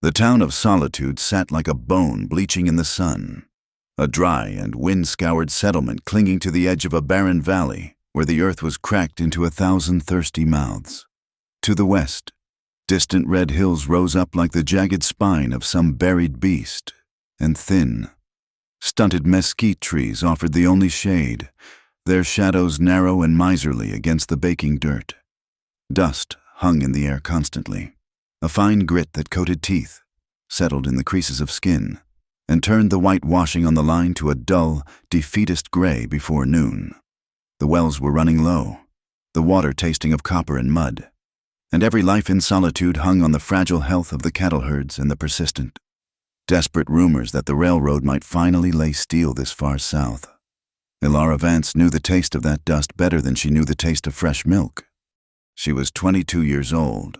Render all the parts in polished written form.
The town of Solitude sat like a bone bleaching in the sun, a dry and wind-scoured settlement clinging to the edge of a barren valley where the earth was cracked into 1,000 thirsty mouths. To the west, distant red hills rose up like the jagged spine of some buried beast, and thin, stunted mesquite trees offered the only shade, their shadows narrow and miserly against the baking dirt. Dust hung in the air constantly, a fine grit that coated teeth, settled in the creases of skin, and turned the white washing on the line to a dull, defeatist gray before noon. The wells were running low, the water tasting of copper and mud, and every life in Solitude hung on the fragile health of the cattle herds and the persistent, desperate rumors that the railroad might finally lay steel this far south. Ilara Vance knew the taste of that dust better than she knew the taste of fresh milk. She was 22 years old,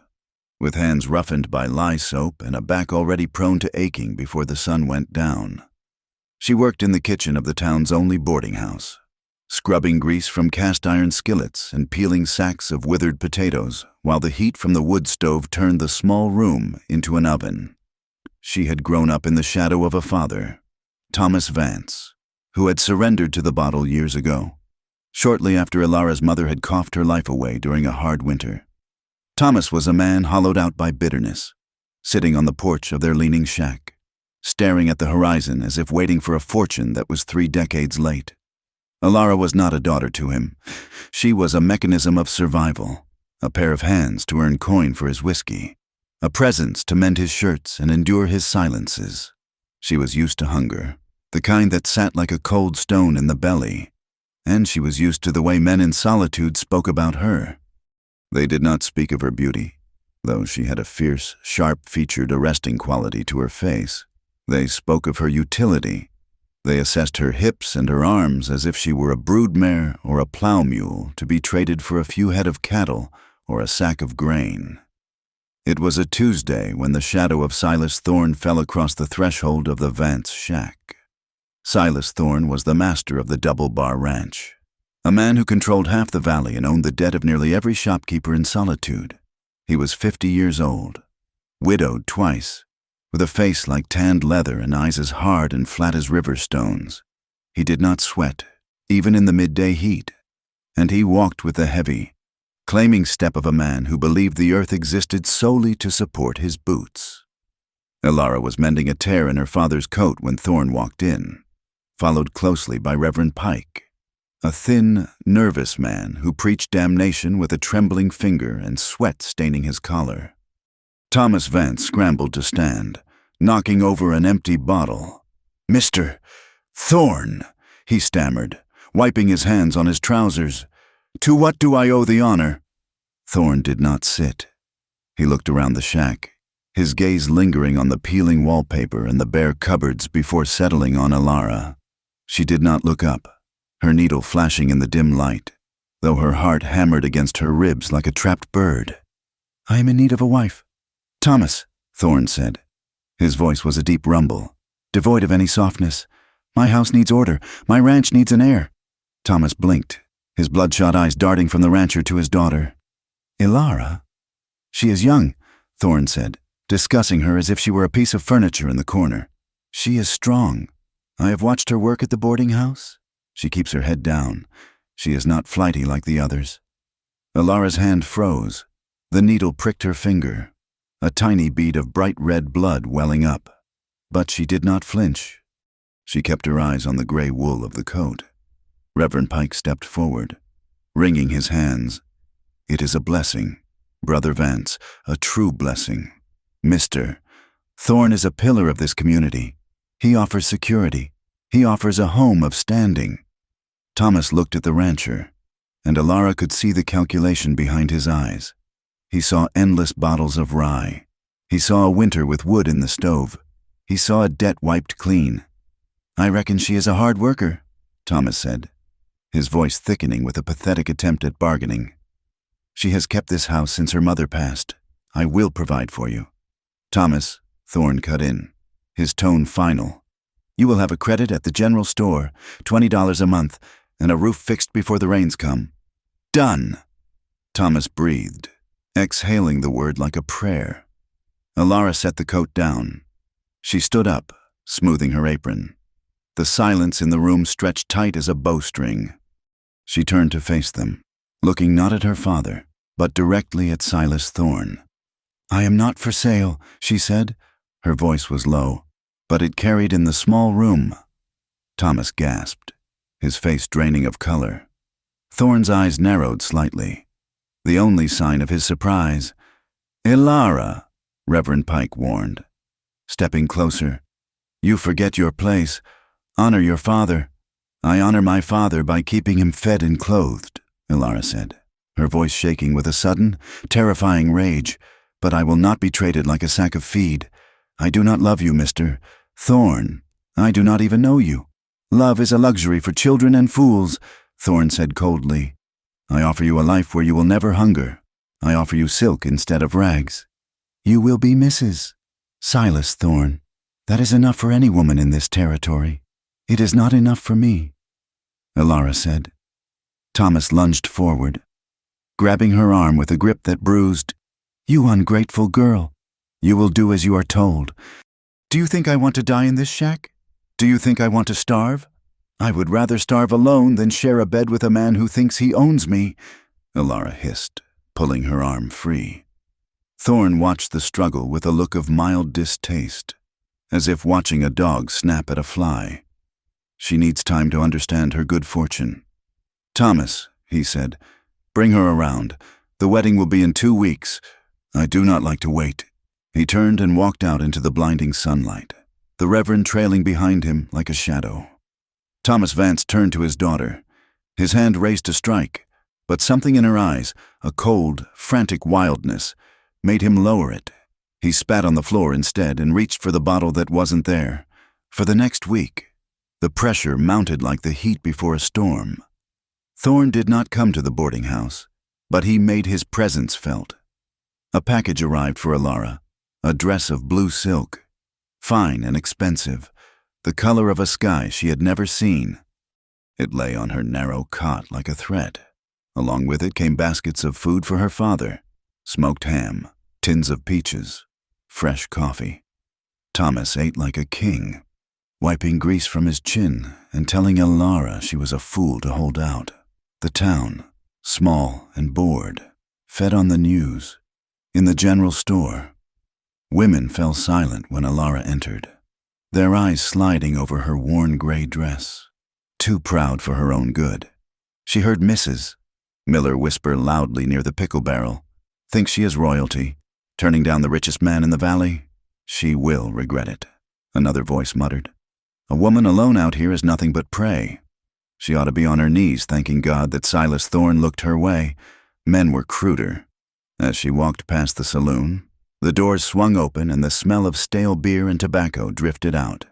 with hands roughened by lye soap and a back already prone to aching before the sun went down. She worked in the kitchen of the town's only boarding house, scrubbing grease from cast-iron skillets and peeling sacks of withered potatoes while the heat from the wood stove turned the small room into an oven. She had grown up in the shadow of a father, Thomas Vance, who had surrendered to the bottle years ago, shortly after Ilara's mother had coughed her life away during a hard winter. Thomas was a man hollowed out by bitterness, sitting on the porch of their leaning shack, staring at the horizon as if waiting for a fortune that was 3 decades late. Ilara was not a daughter to him. She was a mechanism of survival, a pair of hands to earn coin for his whiskey, a presence to mend his shirts and endure his silences. She was used to hunger, the kind that sat like a cold stone in the belly, and she was used to the way men in Solitude spoke about her. They did not speak of her beauty, though she had a fierce, sharp-featured, arresting quality to her face. They spoke of her utility. They assessed her hips and her arms as if she were a broodmare or a plow mule to be traded for a few head of cattle or a sack of grain. It was a Tuesday when the shadow of Silas Thorne fell across the threshold of the Vance shack. Silas Thorne was the master of the Double Bar Ranch, a man who controlled half the valley and owned the debt of nearly every shopkeeper in Solitude. He was 50 years old, widowed twice, with a face like tanned leather and eyes as hard and flat as river stones. He did not sweat, even in the midday heat, and he walked with the heavy, claiming step of a man who believed the earth existed solely to support his boots. Ilara was mending a tear in her father's coat when Thorne walked in, followed closely by Reverend Pike, a thin, nervous man who preached damnation with a trembling finger and sweat staining his collar. Thomas Vance scrambled to stand, knocking over an empty bottle. "Mr. Thorne," he stammered, wiping his hands on his trousers. "To what do I owe the honor?" Thorne did not sit. He looked around the shack, his gaze lingering on the peeling wallpaper and the bare cupboards before settling on Ilara. She did not look up, her needle flashing in the dim light, though her heart hammered against her ribs like a trapped bird. "I am in need of a wife." "Thomas," Thorne said. His voice was a deep rumble, devoid of any softness. "My house needs order. My ranch needs an heir." Thomas blinked, his bloodshot eyes darting from the rancher to his daughter. "Ilara?" "She is young," Thorne said, discussing her as if she were a piece of furniture in the corner. "She is strong. I have watched her work at the boarding house. She keeps her head down. She is not flighty like the others." Ilara's hand froze. The needle pricked her finger, a tiny bead of bright red blood welling up. But she did not flinch. She kept her eyes on the gray wool of the coat. Reverend Pike stepped forward, wringing his hands. "It is a blessing, Brother Vance, a true blessing. Mr. Thorne is a pillar of this community. He offers security. He offers a home of standing." Thomas looked at the rancher, and Ilara could see the calculation behind his eyes. He saw endless bottles of rye. He saw a winter with wood in the stove. He saw a debt wiped clean. "I reckon she is a hard worker," Thomas said, his voice thickening with a pathetic attempt at bargaining. "She has kept this house since her mother passed. I will provide for you." "Thomas," Thorne cut in, his tone final. "You will have a credit at the general store, $20 a month, and a roof fixed before the rains come." "Done," Thomas breathed, exhaling the word like a prayer. Alara set the coat down. She stood up, smoothing her apron. The silence in the room stretched tight as a bowstring. She turned to face them, looking not at her father, but directly at Silas Thorne. "I am not for sale," she said. Her voice was low, but it carried in the small room. Thomas gasped, his face draining of color. Thorne's eyes narrowed slightly, the only sign of his surprise. "Alara," Reverend Pike warned, stepping closer. "You forget your place. Honor your father." "I honor my father by keeping him fed and clothed," Alara said, her voice shaking with a sudden, terrifying rage. "But I will not be traded like a sack of feed. I do not love you, Mr. Thorne. I do not even know you. Love is a luxury for children and fools," Thorne said coldly. "I offer you a life where you will never hunger. I offer you silk instead of rags. You will be Mrs. Silas Thorne. That is enough for any woman in this territory. It is not enough for me," Alara said. Thomas lunged forward, grabbing her arm with a grip that bruised. "You ungrateful girl. You will do as you are told. Do you think I want to die in this shack? Do you think I want to starve? I would rather starve alone than share a bed with a man who thinks he owns me," Alara hissed, pulling her arm free. Thorne watched the struggle with a look of mild distaste, as if watching a dog snap at a fly. "She needs time to understand her good fortune." "Thomas," he said, "bring her around. The wedding will be in 2 weeks. I do not like to wait." He turned and walked out into the blinding sunlight, the Reverend trailing behind him like a shadow. Thomas Vance turned to his daughter, his hand raised to strike, but something in her eyes, a cold, frantic wildness, made him lower it. He spat on the floor instead and reached for the bottle that wasn't there. For the next week, the pressure mounted like the heat before a storm. Thorne did not come to the boarding house, but he made his presence felt. A package arrived for Alara, a dress of blue silk, fine and expensive, the color of a sky she had never seen. It lay on her narrow cot like a threat. Along with it came baskets of food for her father, smoked ham, tins of peaches, fresh coffee. Thomas ate like a king, wiping grease from his chin and telling Alara she was a fool to hold out. The town, small and bored, fed on the news. In the general store, women fell silent when Alara entered, their eyes sliding over her worn gray dress, too proud for her own good. She heard Mrs. Miller whisper loudly near the pickle barrel, "Thinks she is royalty, turning down the richest man in the valley? She will regret it," another voice muttered. "A woman alone out here is nothing but prey. She ought to be on her knees thanking God that Silas Thorne looked her way. Men were cruder." As she walked past the saloon, the doors swung open and the smell of stale beer and tobacco drifted out.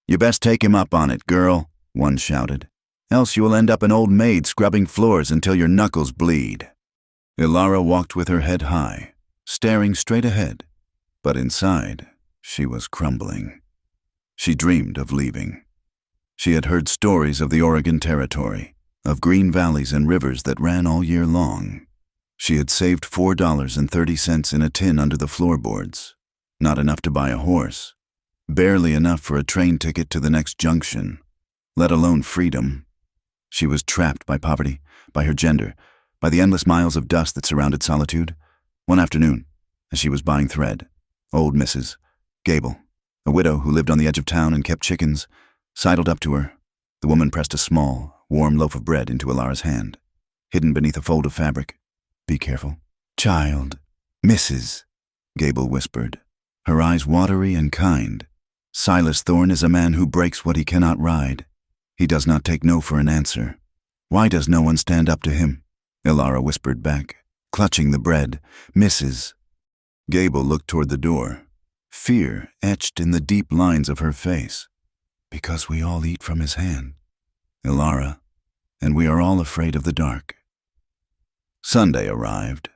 "You best take him up on it, girl," one shouted. "Else you will end up an old maid scrubbing floors until your knuckles bleed." Alara walked with her head high, staring straight ahead, but inside, she was crumbling. She dreamed of leaving. She had heard stories of the Oregon Territory, of green valleys and rivers that ran all year long. She had saved $4.30 in a tin under the floorboards, not enough to buy a horse, barely enough for a train ticket to the next junction, let alone freedom. She was trapped by poverty, by her gender, by the endless miles of dust that surrounded solitude. One afternoon, as she was buying thread, old Mrs. Gable, a widow who lived on the edge of town and kept chickens, sidled up to her. The woman pressed a small, warm loaf of bread into Alara's hand, hidden beneath a fold of fabric. "Be careful." "Child, Mrs." Gable whispered, her eyes watery and kind. "Silas Thorne is a man who breaks what he cannot ride. He does not take no for an answer. Why does no one stand up to him?" Alara whispered back, clutching the bread. "Mrs." Gable looked toward the door, fear etched in the deep lines of her face. "Because we all eat from his hand, Alara, and we are all afraid of the dark." Sunday arrived,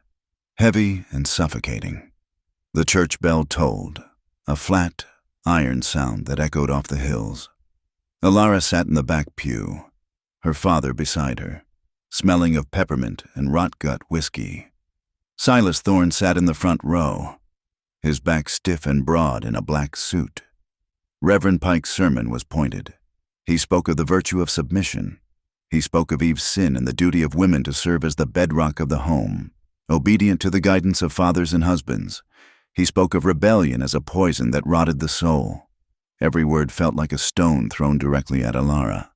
heavy and suffocating. The church bell tolled, a flat, iron sound that echoed off the hills. Alara sat in the back pew, her father beside her, smelling of peppermint and rot-gut whiskey. Silas Thorne sat in the front row, his back stiff and broad in a black suit. Reverend Pike's sermon was pointed. He spoke of the virtue of submission. He spoke of Eve's sin and the duty of women to serve as the bedrock of the home, obedient to the guidance of fathers and husbands. He spoke of rebellion as a poison that rotted the soul. Every word felt like a stone thrown directly at Alara.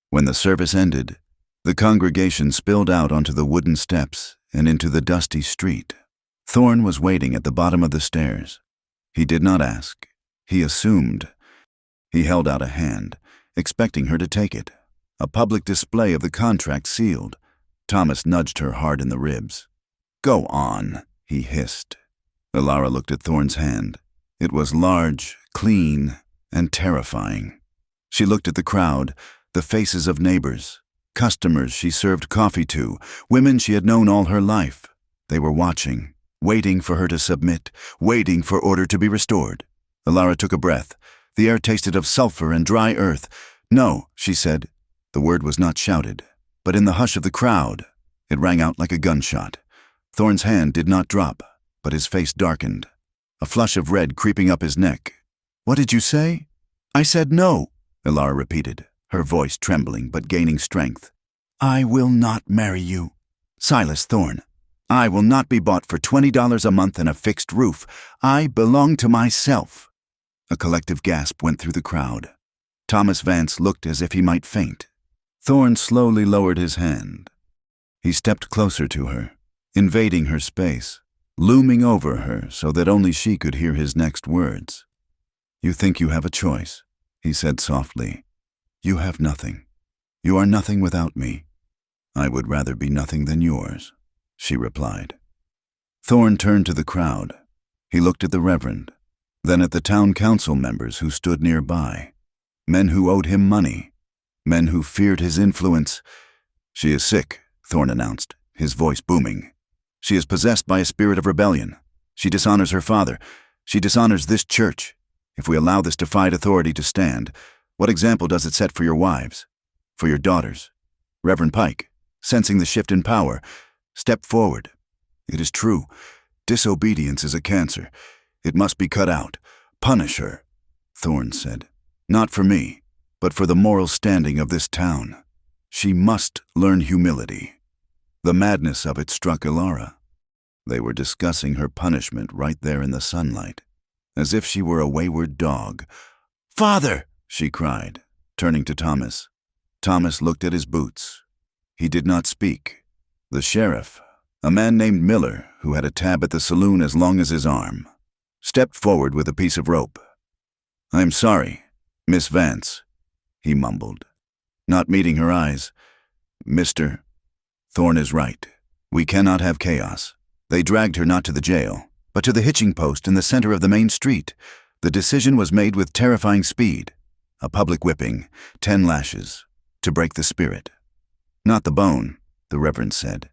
When the service ended, the congregation spilled out onto the wooden steps and into the dusty street. Thorne was waiting at the bottom of the stairs. He did not ask. He assumed. He held out a hand, expecting her to take it. A public display of the contract sealed. Thomas nudged her hard in the ribs. "Go on," he hissed. Alara looked at Thorne's hand. It was large, clean, and terrifying. She looked at the crowd, the faces of neighbors, customers she served coffee to, women she had known all her life. They were watching, waiting for her to submit, waiting for order to be restored. Alara took a breath. The air tasted of sulfur and dry earth. "No," she said. The word was not shouted, but in the hush of the crowd, it rang out like a gunshot. Thorne's hand did not drop, but his face darkened, a flush of red creeping up his neck. "What did you say?" "I said no," Alara repeated, her voice trembling but gaining strength. "I will not marry you. Silas Thorne. I will not be bought for $20 a month and a fixed roof. I belong to myself." A collective gasp went through the crowd. Thomas Vance looked as if he might faint. Thorne slowly lowered his hand. He stepped closer to her, invading her space, looming over her so that only she could hear his next words. "You think you have a choice," he said softly. "You have nothing. You are nothing without me." "I would rather be nothing than yours," she replied. Thorne turned to the crowd. He looked at the Reverend, then at the town council members who stood nearby, men who owed him money, men who feared his influence. "She is sick," Thorne announced, his voice booming. "She is possessed by a spirit of rebellion. She dishonors her father. She dishonors this church. If we allow this defied authority to stand, what example does it set for your wives, for your daughters? Reverend Pike, sensing the shift in power, step forward. It is true. Disobedience is a cancer. It must be cut out. Punish her," Thorne said. "Not for me, but for the moral standing of this town. She must learn humility." The madness of it struck Alara. They were discussing her punishment right there in the sunlight, as if she were a wayward dog. "Father!" she cried, turning to Thomas. Thomas looked at his boots. He did not speak. The sheriff, a man named Miller, who had a tab at the saloon as long as his arm, stepped forward with a piece of rope. "I'm sorry, Miss Vance," he mumbled, not meeting her eyes. "Mr. Thorne is right. We cannot have chaos." They dragged her not to the jail, but to the hitching post in the center of the main street. The decision was made with terrifying speed. A public whipping, 10 lashes, to break the spirit. "Not the bone," the Reverend said.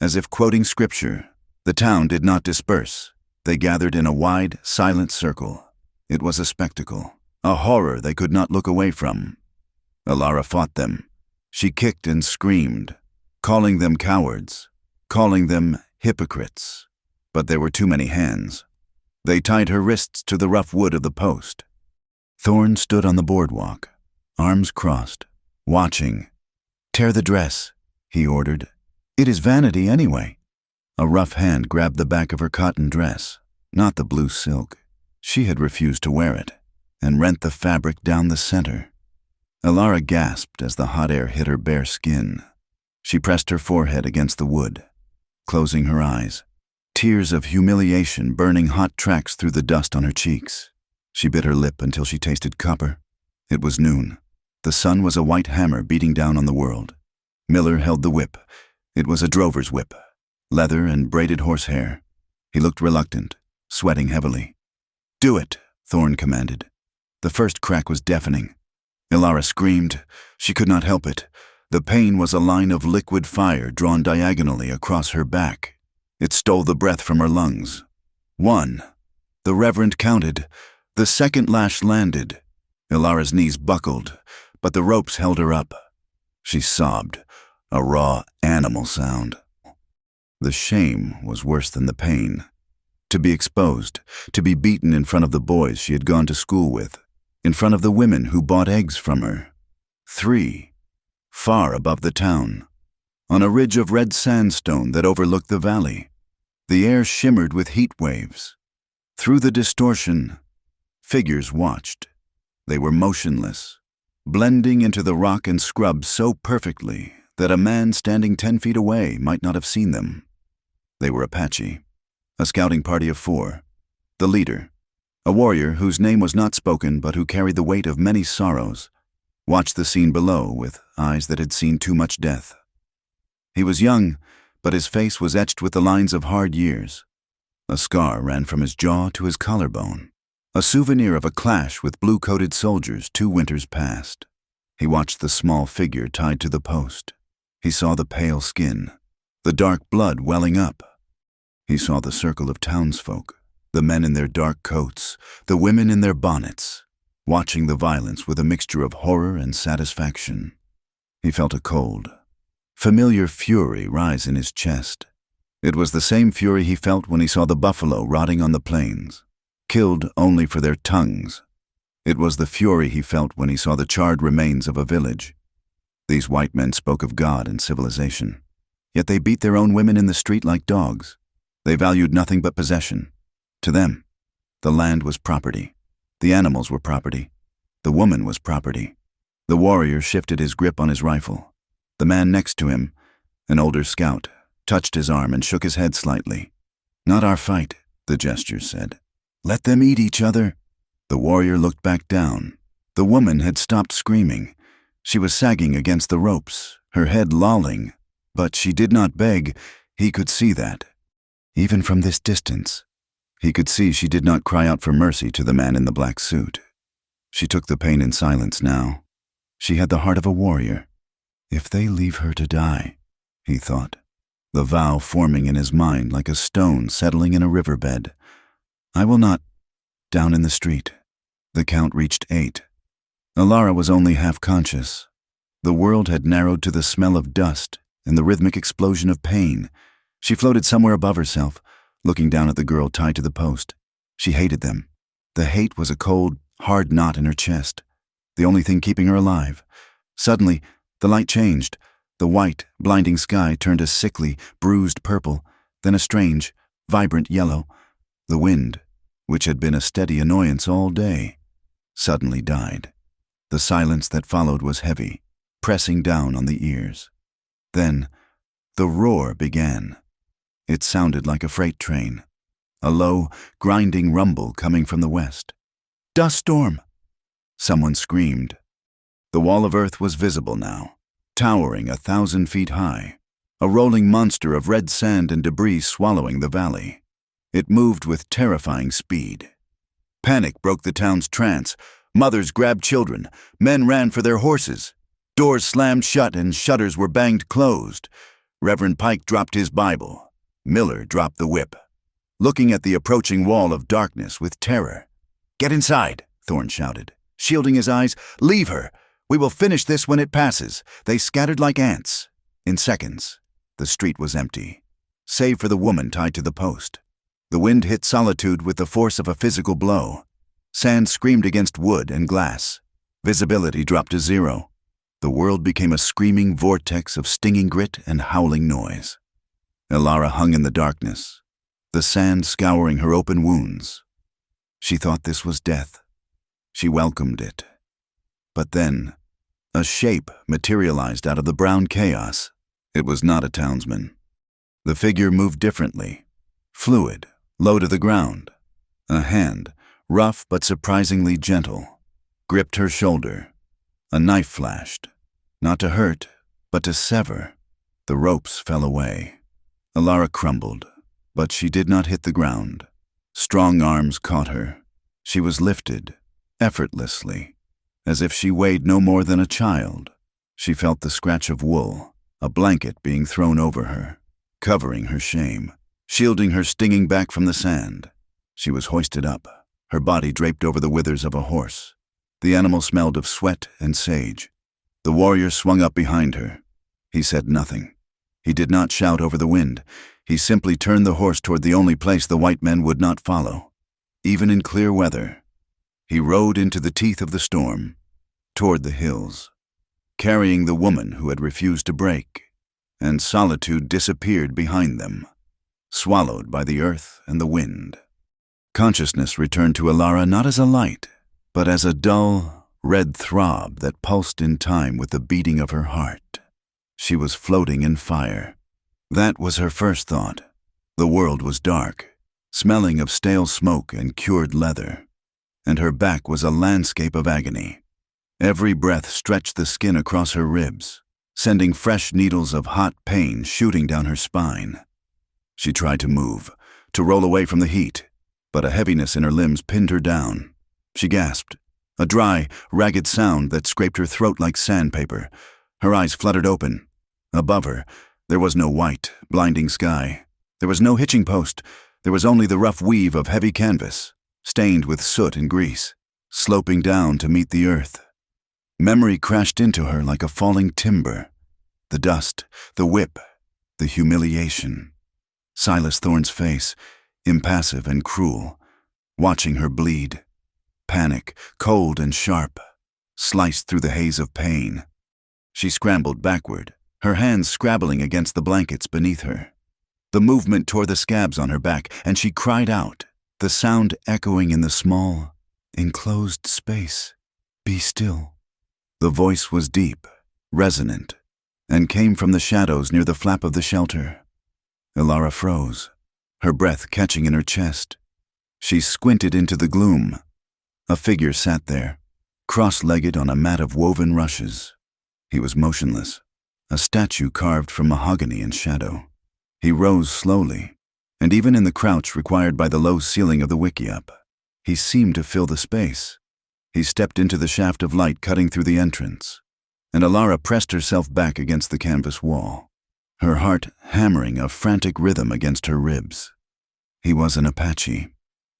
As if quoting scripture, the town did not disperse. They gathered in a wide, silent circle. It was a spectacle, a horror they could not look away from. Alara fought them. She kicked and screamed, calling them cowards, calling them hypocrites. But there were too many hands. They tied her wrists to the rough wood of the post. Thorne stood on the boardwalk, arms crossed, watching. "Tear the dress," he ordered. "It is vanity anyway." A rough hand grabbed the back of her cotton dress, not the blue silk. She had refused to wear it, and rent the fabric down the center. Alara gasped as the hot air hit her bare skin. She pressed her forehead against the wood, closing her eyes, tears of humiliation burning hot tracks through the dust on her cheeks. She bit her lip until she tasted copper. It was noon. The sun was a white hammer beating down on the world. Miller held the whip. It was a drover's whip, leather and braided horsehair. He looked reluctant, sweating heavily. "Do it," Thorne commanded. The first crack was deafening. Alara screamed. She could not help it. The pain was a line of liquid fire drawn diagonally across her back. It stole the breath from her lungs. 1. The Reverend counted. The second lash landed. Ilara's knees buckled, but the ropes held her up. She sobbed, a raw animal sound. The shame was worse than the pain. to be exposed, to be beaten in front of the boys she had gone to school with, in front of the women who bought eggs from her. 3. Far above the town, on a ridge of red sandstone that overlooked the valley, the air shimmered with heat waves. Through the distortion, figures watched. They were motionless, blending into the rock and scrub so perfectly that a man standing 10 feet away might not have seen them. They were Apache, a scouting party of 4. The leader, a warrior whose name was not spoken but who carried the weight of many sorrows, watched the scene below with eyes that had seen too much death. He was young, but his face was etched with the lines of hard years. A scar ran from his jaw to his collarbone, a souvenir of a clash with blue-coated soldiers 2 winters past. He watched the small figure tied to the post. He saw the pale skin, the dark blood welling up. He saw the circle of townsfolk, the men in their dark coats, the women in their bonnets, watching the violence with a mixture of horror and satisfaction. He felt a cold, familiar fury rise in his chest. It was the same fury he felt when he saw the buffalo rotting on the plains, killed only for their tongues. It was the fury he felt when he saw the charred remains of a village. These white men spoke of God and civilization, yet they beat their own women in the street like dogs. They valued nothing but possession. To them, the land was property. The animals were property. The woman was property. The warrior shifted his grip on his rifle. The man next to him, an older scout, touched his arm and shook his head slightly. "Not our fight," the gesture said. "Let them eat each other." The warrior looked back down. The woman had stopped screaming. She was sagging against the ropes, her head lolling, but she did not beg. He could see that. Even from this distance, he could see she did not cry out for mercy to the man in the black suit. She took the pain in silence now. She had the heart of a warrior. If they leave her to die, he thought, the vow forming in his mind like a stone settling in a riverbed. I will not. Down in the street. The count reached 8. Alara was only half conscious. The world had narrowed to the smell of dust and the rhythmic explosion of pain. She floated somewhere above herself, looking down at the girl tied to the post. She hated them. The hate was a cold, hard knot in her chest, the only thing keeping her alive. Suddenly, the light changed. The white, blinding sky turned a sickly, bruised purple, then a strange, vibrant yellow. The wind, which had been a steady annoyance all day, suddenly died. The silence that followed was heavy, pressing down on the ears. Then, the roar began. It sounded like a freight train, a low, grinding rumble coming from the west. "Dust storm!" Someone screamed. The wall of earth was visible now, towering 1,000 feet high, a rolling monster of red sand and debris swallowing the valley. It moved with terrifying speed. Panic broke the town's trance. Mothers grabbed children. Men ran for their horses. Doors slammed shut and shutters were banged closed. Reverend Pike dropped his Bible. Miller dropped the whip, looking at the approaching wall of darkness with terror. "Get inside," Thorne shouted, shielding his eyes. "Leave her. We will finish this when it passes." They scattered like ants. In seconds, the street was empty, save for the woman tied to the post. The wind hit solitude with the force of a physical blow. Sand screamed against wood and glass. Visibility dropped to 0. The world became a screaming vortex of stinging grit and howling noise. Alara hung in the darkness, the sand scouring her open wounds. She thought this was death. She welcomed it. But then, a shape materialized out of the brown chaos. It was not a townsman. The figure moved differently, fluid, low to the ground. A hand, rough but surprisingly gentle, gripped her shoulder. A knife flashed, not to hurt, but to sever. The ropes fell away. Alara crumbled, but she did not hit the ground. Strong arms caught her. She was lifted, effortlessly, as if she weighed no more than a child. She felt the scratch of wool, a blanket being thrown over her, covering her shame, shielding her stinging back from the sand. She was hoisted up, her body draped over the withers of a horse. The animal smelled of sweat and sage. The warrior swung up behind her. He said nothing. He did not shout over the wind. He simply turned the horse toward the only place the white men would not follow, even in clear weather. He rode into the teeth of the storm, toward the hills, carrying the woman who had refused to break, and solitude disappeared behind them, swallowed by the earth and the wind. Consciousness returned to Alara not as a light, but as a dull, red throb that pulsed in time with the beating of her heart. She was floating in fire. That was her first thought. The world was dark, smelling of stale smoke and cured leather, and her back was a landscape of agony. Every breath stretched the skin across her ribs, sending fresh needles of hot pain shooting down her spine. She tried to move, to roll away from the heat, but a heaviness in her limbs pinned her down. She gasped, a dry, ragged sound that scraped her throat like sandpaper. Her eyes fluttered open. Above her, there was no white, blinding sky. There was no hitching post. There was only the rough weave of heavy canvas, stained with soot and grease, sloping down to meet the earth. Memory crashed into her like a falling timber. The dust, the whip, the humiliation. Silas Thorne's face, impassive and cruel, watching her bleed. Panic, cold and sharp, sliced through the haze of pain. She scrambled backward, her hands scrabbling against the blankets beneath her. The movement tore the scabs on her back, and she cried out, the sound echoing in the small, enclosed space. Be still. The voice was deep, resonant, and came from the shadows near the flap of the shelter. Alara froze, her breath catching in her chest. She squinted into the gloom. A figure sat there, cross-legged on a mat of woven rushes. He was motionless, a statue carved from mahogany and shadow. He rose slowly, and even in the crouch required by the low ceiling of the wickiup, he seemed to fill the space. He stepped into the shaft of light cutting through the entrance, and Alara pressed herself back against the canvas wall, her heart hammering a frantic rhythm against her ribs. He was an Apache.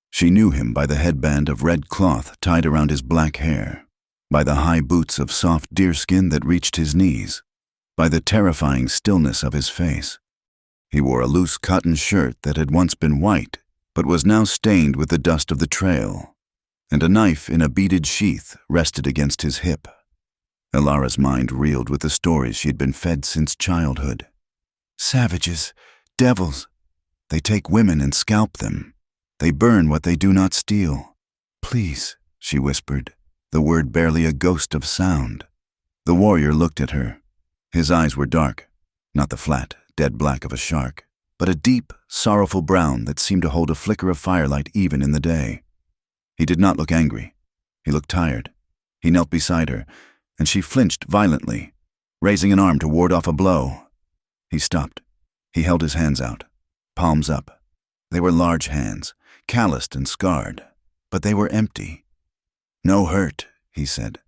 She knew him by the headband of red cloth tied around his black hair, by the high boots of soft deerskin that reached his knees, by the terrifying stillness of his face. He wore a loose cotton shirt that had once been white, but was now stained with the dust of the trail, and a knife in a beaded sheath rested against his hip. Alara's mind reeled with the stories she had been fed since childhood. Savages, devils. They take women and scalp them. They burn what they do not steal. Please, she whispered, the word barely a ghost of sound. The warrior looked at her. His eyes were dark, not the flat, dead black of a shark, but a deep, sorrowful brown that seemed to hold a flicker of firelight even in the day. He did not look angry. He looked tired. He knelt beside her, and she flinched violently, raising an arm to ward off a blow. He stopped. He held his hands out, palms up. They were large hands, calloused and scarred, but they were empty. No hurt, he said.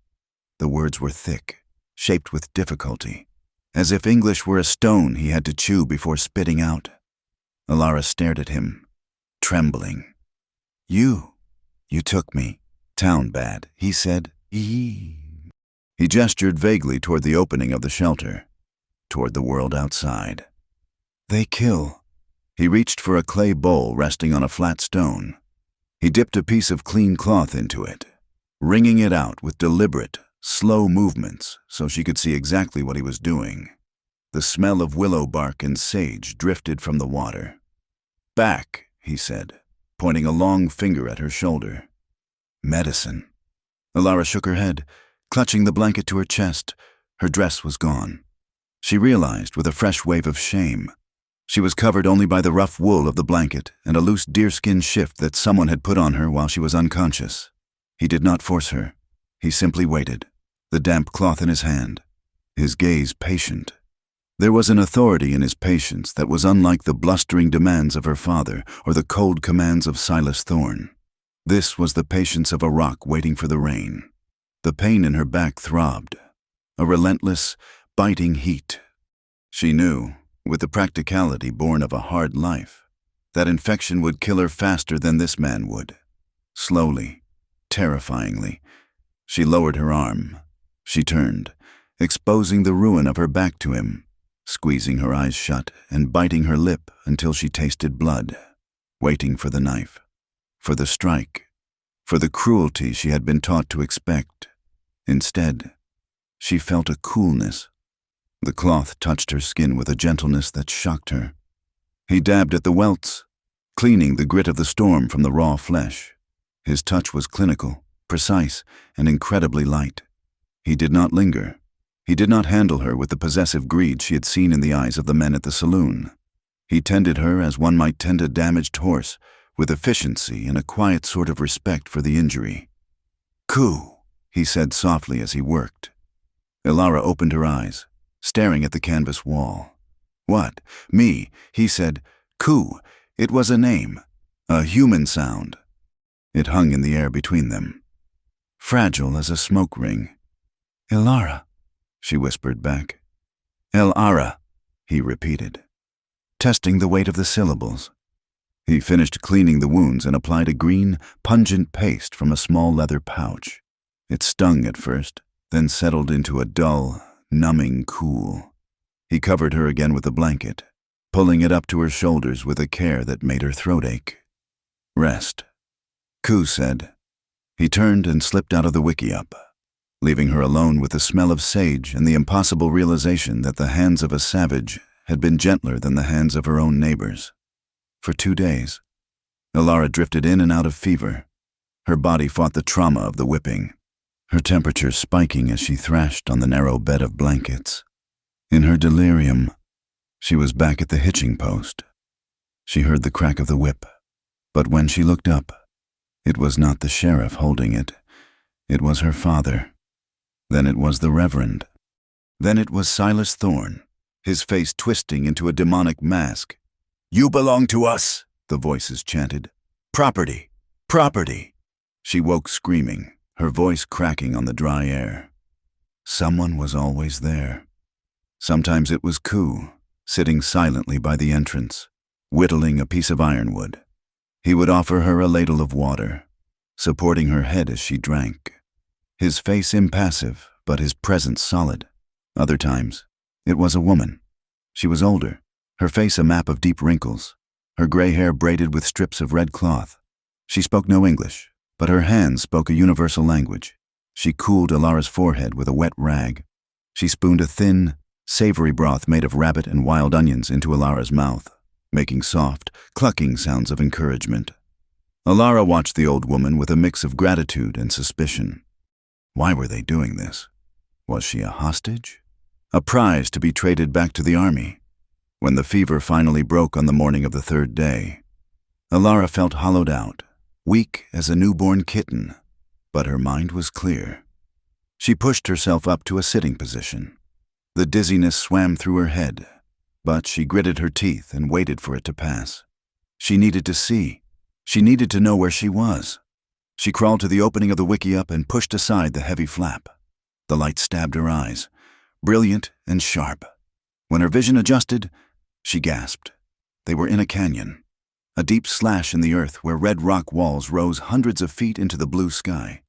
The words were thick, shaped with difficulty, as if English were a stone he had to chew before spitting out. Alara stared at him, trembling. You took me. Town bad, he said. He gestured vaguely toward the opening of the shelter, toward the world outside. They kill. He reached for a clay bowl resting on a flat stone. He dipped a piece of clean cloth into it, wringing it out with deliberate, slow movements so she could see exactly what he was doing. The smell of willow bark and sage drifted from the water. Back, he said, pointing a long finger at her shoulder. Medicine. Alara shook her head, clutching the blanket to her chest. Her dress was gone. She realized with a fresh wave of shame. She was covered only by the rough wool of the blanket and a loose deerskin shift that someone had put on her while she was unconscious. He did not force her. He simply waited, the damp cloth in his hand, his gaze patient. There was an authority in his patience that was unlike the blustering demands of her father or the cold commands of Silas Thorne. This was the patience of a rock waiting for the rain. The pain in her back throbbed, a relentless, biting heat. She knew, with the practicality born of a hard life, that infection would kill her faster than this man would. Slowly, terrifyingly, she lowered her arm. She turned, exposing the ruin of her back to him, squeezing her eyes shut and biting her lip until she tasted blood, waiting for the knife, for the strike, for the cruelty she had been taught to expect. Instead, she felt a coolness. The cloth touched her skin with a gentleness that shocked her. He dabbed at the welts, cleaning the grit of the storm from the raw flesh. His touch was clinical, precise, and incredibly light. He did not linger. He did not handle her with the possessive greed she had seen in the eyes of the men at the saloon. He tended her as one might tend a damaged horse, with efficiency and a quiet sort of respect for the injury. "Coo," he said softly as he worked. Ilara opened her eyes, staring at the canvas wall. "What? Me?" he said. "Coo." It was a name, a human sound. It hung in the air between them, fragile as a smoke ring. "Ilara," she whispered back. "El-Ara," he repeated, testing the weight of the syllables. He finished cleaning the wounds and applied a green, pungent paste from a small leather pouch. It stung at first, then settled into a dull, numbing cool. He covered her again with a blanket, pulling it up to her shoulders with a care that made her throat ache. "Rest," Koo said. He turned and slipped out of the wickiup, leaving her alone with the smell of sage and the impossible realization that the hands of a savage had been gentler than the hands of her own neighbors. For 2 days, Ilara drifted in and out of fever. Her body fought the trauma of the whipping, her temperature spiking as she thrashed on the narrow bed of blankets. In her delirium, she was back at the hitching post. She heard the crack of the whip, but when she looked up, it was not the sheriff holding it. It was her father. Then it was the Reverend. Then it was Silas Thorne, his face twisting into a demonic mask. "You belong to us," the voices chanted. "Property! Property!" She woke screaming, her voice cracking on the dry air. Someone was always there. Sometimes it was Koo, sitting silently by the entrance, whittling a piece of ironwood. He would offer her a ladle of water, supporting her head as she drank. His face impassive, but his presence solid. Other times, it was a woman. She was older, her face a map of deep wrinkles, her gray hair braided with strips of red cloth. She spoke no English, but her hands spoke a universal language. She cooled Ilara's forehead with a wet rag. She spooned a thin, savory broth made of rabbit and wild onions into Ilara's mouth, making soft, clucking sounds of encouragement. Ilara watched the old woman with a mix of gratitude and suspicion. Why were they doing this? Was she a hostage? A prize to be traded back to the army? When the fever finally broke on the morning of the 3rd day, Ilara felt hollowed out, weak as a newborn kitten, but her mind was clear. She pushed herself up to a sitting position. The dizziness swam through her head, but she gritted her teeth and waited for it to pass. She needed to see. She needed to know where she was. She crawled to the opening of the wickiup and pushed aside the heavy flap. The light stabbed her eyes, brilliant and sharp. When her vision adjusted, she gasped. They were in a canyon, a deep slash in the earth where red rock walls rose hundreds of feet into the blue sky.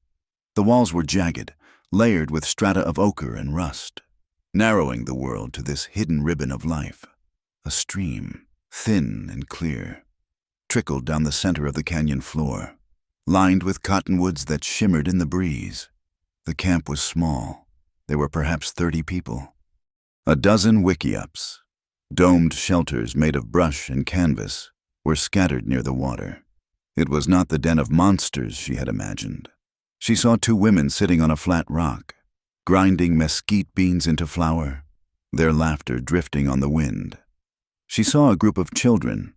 The walls were jagged, layered with strata of ochre and rust, narrowing the world to this hidden ribbon of life. A stream, thin and clear, trickled down the center of the canyon floor, lined with cottonwoods that shimmered in the breeze. The camp was small. There were perhaps 30 people. A dozen wickiups, domed shelters made of brush and canvas, were scattered near the water. It was not the den of monsters she had imagined. She saw 2 women sitting on a flat rock, grinding mesquite beans into flour, their laughter drifting on the wind. She saw a group of children,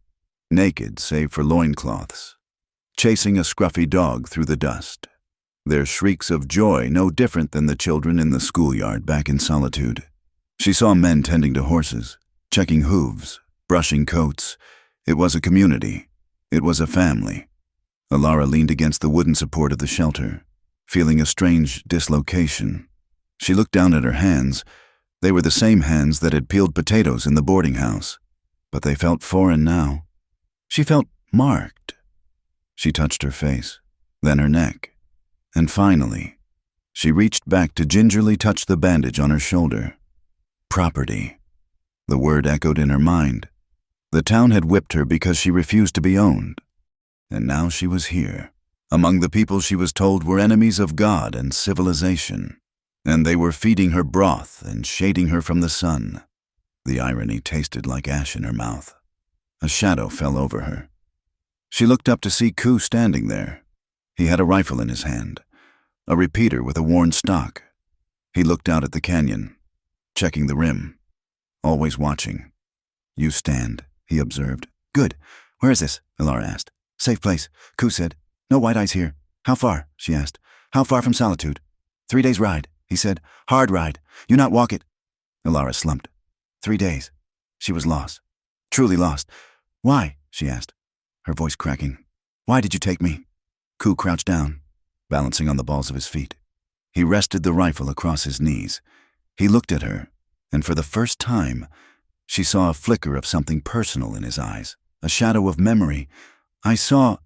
naked save for loincloths, chasing a scruffy dog through the dust, their shrieks of joy no different than the children in the schoolyard back in Solitude. She saw men tending to horses, checking hooves, brushing coats. It was a community. It was a family. Ilara leaned against the wooden support of the shelter, feeling a strange dislocation. She looked down at her hands. They were the same hands that had peeled potatoes in the boarding house, but they felt foreign now. She felt marked. She touched her face, then her neck, and finally, she reached back to gingerly touch the bandage on her shoulder. Property. The word echoed in her mind. The town had whipped her because she refused to be owned. And now she was here, among the people she was told were enemies of God and civilization. And they were feeding her broth and shading her from the sun. The irony tasted like ash in her mouth. A shadow fell over her. She looked up to see Ku standing there. He had a rifle in his hand, a repeater with a worn stock. He looked out at the canyon, checking the rim, always watching. "You stand," he observed. "Good. Where is this?" Elara asked. "Safe place," Ku said. "No white eyes here." "How far?" she asked. "How far from Solitude?" 3 days' ride, he said. "Hard ride. You not walk it." Elara slumped. 3 days. She was lost. Truly lost. "Why?" she asked, her voice cracking. "Why did you take me?" Ku crouched down, balancing on the balls of his feet. He rested the rifle across his knees. He looked at her, and for the first time, she saw a flicker of something personal in his eyes, a shadow of memory. "I saw,"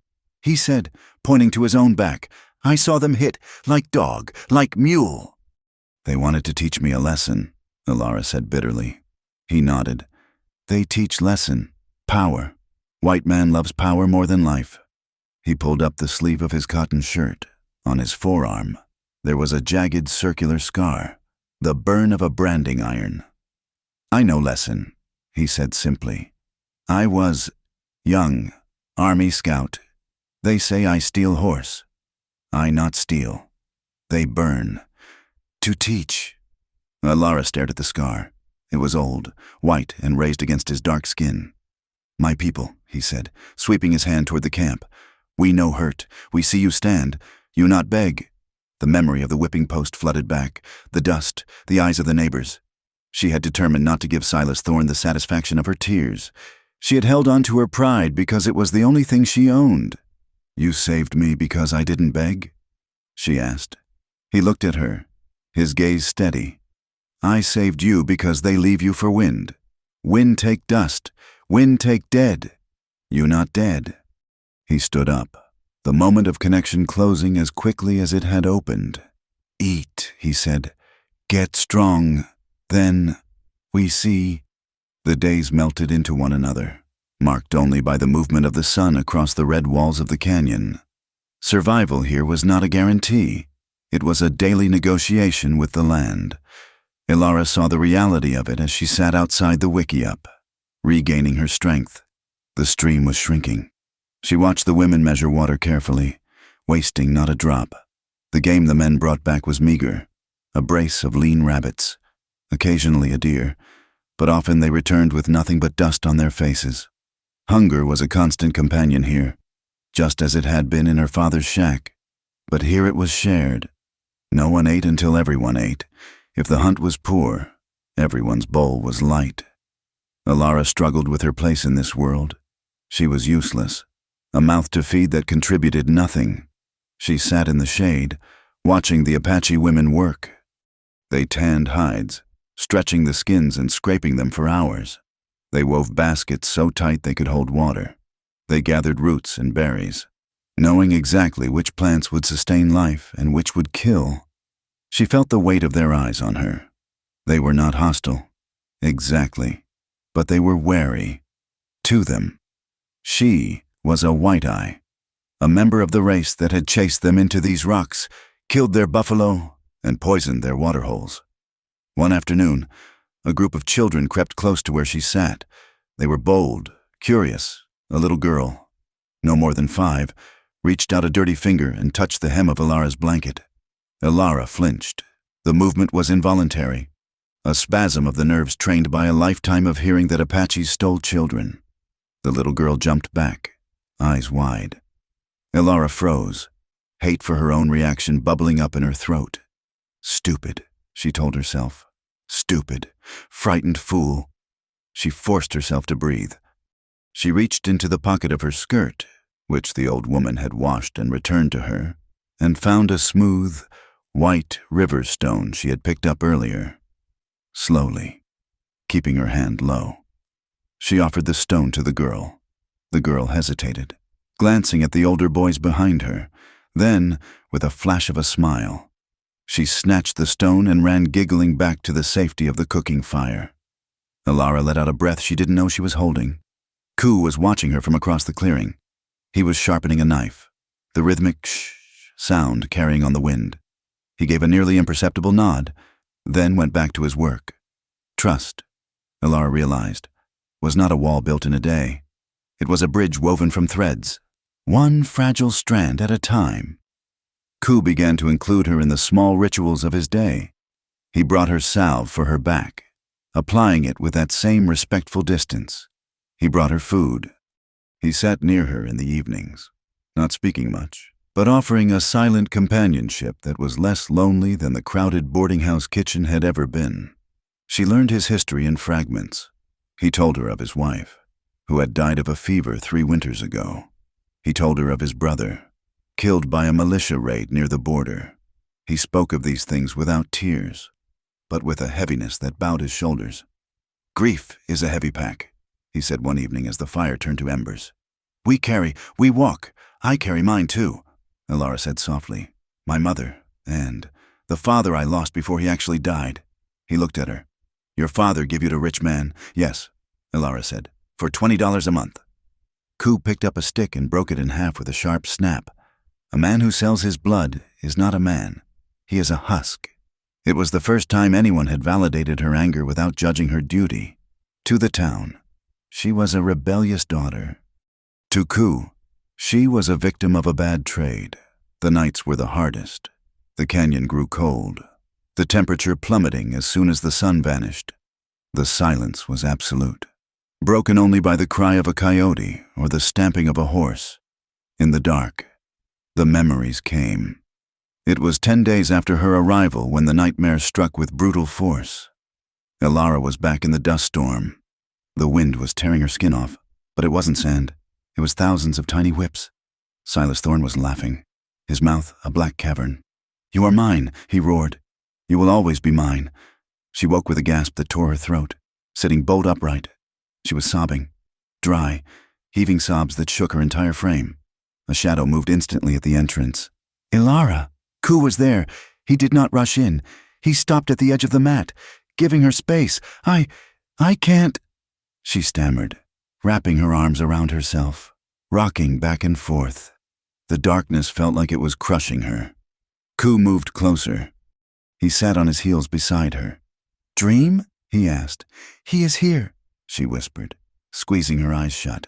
he said, pointing to his own back. "I saw them hit, like dog, like mule." "They wanted to teach me a lesson," Elara said bitterly. He nodded. "They teach lesson, power. White man loves power more than life." He pulled up the sleeve of his cotton shirt. On his forearm, there was a jagged circular scar, the burn of a branding iron. "I know lesson," he said simply. "I was young, army scout. They say I steal horse. I not steal. They burn. To teach." Elara stared at the scar. It was old, white, and raised against his dark skin. "My people," he said, sweeping his hand toward the camp. "We no hurt. We see you stand. You not beg." The memory of the whipping post flooded back, the dust, the eyes of the neighbors. She had determined not to give Silas Thorne the satisfaction of her tears. She had held on to her pride because it was the only thing she owned. "You saved me because I didn't beg?" she asked. He looked at her, his gaze steady. "I saved you because they leave you for wind. Wind take dust, wind take dead. You not dead." He stood up, the moment of connection closing as quickly as it had opened. "Eat," he said. "Get strong. Then we see." The days melted into one another, marked only by the movement of the sun across the red walls of the canyon. Survival here was not a guarantee. It was a daily negotiation with the land. Elara saw the reality of it as she sat outside the wickiup, regaining her strength. The stream was shrinking. She watched the women measure water carefully, wasting not a drop. The game the men brought back was meager, a brace of lean rabbits, occasionally a deer, but often they returned with nothing but dust on their faces. Hunger was a constant companion here, just as it had been in her father's shack. But here it was shared. No one ate until everyone ate. If the hunt was poor, everyone's bowl was light. Elara struggled with her place in this world. She was useless, a mouth to feed that contributed nothing. She sat in the shade, watching the Apache women work. They tanned hides, stretching the skins and scraping them for hours. They wove baskets so tight they could hold water. They gathered roots and berries, knowing exactly which plants would sustain life and which would kill. She felt the weight of their eyes on her. They were not hostile, exactly, but they were wary. To them, she was a white eye, a member of the race that had chased them into these rocks, killed their buffalo, and poisoned their waterholes. One afternoon, a group of children crept close to where she sat. They were bold, curious. A little girl, no more than 5, reached out a dirty finger and touched the hem of Elara's blanket. Elara flinched. The movement was involuntary, a spasm of the nerves trained by a lifetime of hearing that Apaches stole children. The little girl jumped back, eyes wide. Elara froze, hate for her own reaction bubbling up in her throat. Stupid, she told herself. Stupid, frightened fool. She forced herself to breathe. She reached into the pocket of her skirt, which the old woman had washed and returned to her, and found a smooth, white river stone she had picked up earlier. Slowly, keeping her hand low, she offered the stone to the girl. The girl hesitated, glancing at the older boys behind her. Then, with a flash of a smile, she snatched the stone and ran giggling back to the safety of the cooking fire. Alara let out a breath she didn't know she was holding. Ku was watching her from across the clearing. He was sharpening a knife, the rhythmic shh sound carrying on the wind. He gave a nearly imperceptible nod, then went back to his work. Trust, Alara realized, was not a wall built in a day. It was a bridge woven from threads, one fragile strand at a time. Ku began to include her in the small rituals of his day. He brought her salve for her back, applying it with that same respectful distance. He brought her food. He sat near her in the evenings, not speaking much, but offering a silent companionship that was less lonely than the crowded boarding house kitchen had ever been. She learned his history in fragments. He told her of his wife, who had died of a fever 3 winters ago. He told her of his brother, killed by a militia raid near the border. He spoke of these things without tears, but with a heaviness that bowed his shoulders. "Grief is a heavy pack," he said one evening as the fire turned to embers. We walk. I carry mine too," Alara said softly. "My mother, and the father I lost before he actually died." He looked at her. "Your father gave you to rich man?" "Yes," Alara said, "for $20 a month." Ku picked up a stick and broke it in half with a sharp snap. A man who sells his blood is not a man. He is a husk. It was the first time anyone had validated her anger without judging her duty. To the town, she was a rebellious daughter. To Ku, she was a victim of a bad trade. The nights were the hardest. The canyon grew cold, the temperature plummeting as soon as the sun vanished. The silence was absolute, broken only by the cry of a coyote or the stamping of a horse. In the dark, the memories came. It was 10 days after her arrival when the nightmare struck with brutal force. Alara was back in the dust storm. The wind was tearing her skin off, but it wasn't sand. It was thousands of tiny whips. Silas Thorne was laughing, his mouth a black cavern. "You are mine," he roared. "You will always be mine." She woke with a gasp that tore her throat, sitting bolt upright. She was sobbing, dry, heaving sobs that shook her entire frame. A shadow moved instantly at the entrance. "Alara!" Ku was there. He did not rush in. He stopped at the edge of the mat, giving her space. I can't," she stammered, wrapping her arms around herself, rocking back and forth. The darkness felt like it was crushing her. Ku moved closer. He sat on his heels beside her. "Dream?" he asked. "He is here," she whispered, squeezing her eyes shut.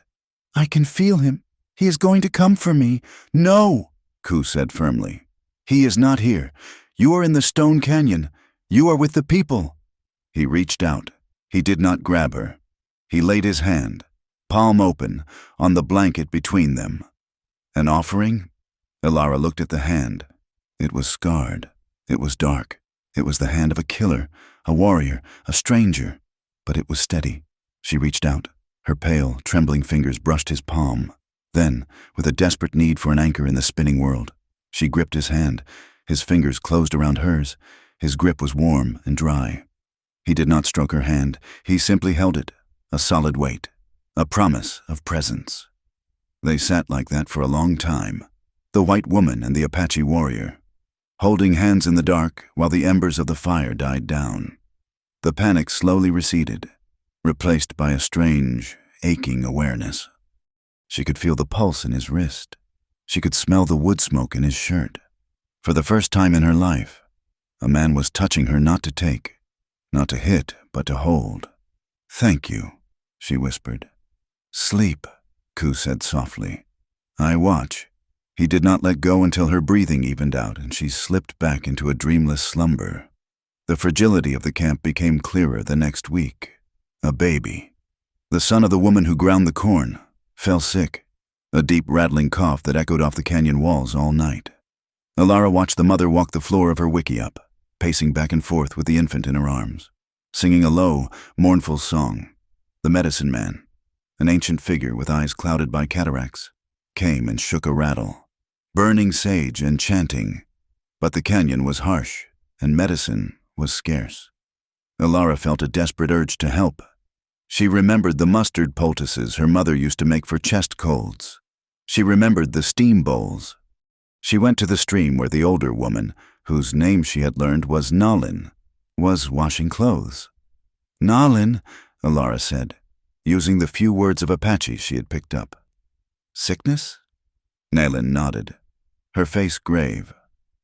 "I can feel him. He is going to come for me." "No," Ku said firmly. "He is not here. You are in the Stone Canyon. You are with the people." He reached out. He did not grab her. He laid his hand, palm open, on the blanket between them. An offering? Alara looked at the hand. It was scarred. It was dark. It was the hand of a killer, a warrior, a stranger. But it was steady. She reached out. Her pale, trembling fingers brushed his palm. Then, with a desperate need for an anchor in the spinning world, she gripped his hand. His fingers closed around hers. His grip was warm and dry. He did not stroke her hand. He simply held it, a solid weight, a promise of presence. They sat like that for a long time, the white woman and the Apache warrior, holding hands in the dark while the embers of the fire died down. The panic slowly receded, replaced by a strange, aching awareness. She could feel the pulse in his wrist. She could smell the wood smoke in his shirt. For the first time in her life, a man was touching her not to take, not to hit, but to hold. "Thank you," she whispered. "Sleep," Ku said softly. "I watch." He did not let go until her breathing evened out and she slipped back into a dreamless slumber. The fragility of the camp became clearer the next week. A baby, the son of the woman who ground the corn, fell sick, a deep rattling cough that echoed off the canyon walls all night. Alara watched the mother walk the floor of her wickiup, pacing back and forth with the infant in her arms, singing a low, mournful song. The medicine man, an ancient figure with eyes clouded by cataracts, came and shook a rattle, burning sage and chanting. But the canyon was harsh, and medicine was scarce. Alara felt a desperate urge to help. She remembered the mustard poultices her mother used to make for chest colds. She remembered the steam bowls. She went to the stream where the older woman, whose name she had learned was Nalin, was washing clothes. "Nalin," Alara said, using the few words of Apache she had picked up. Sickness? Nayland nodded, her face grave.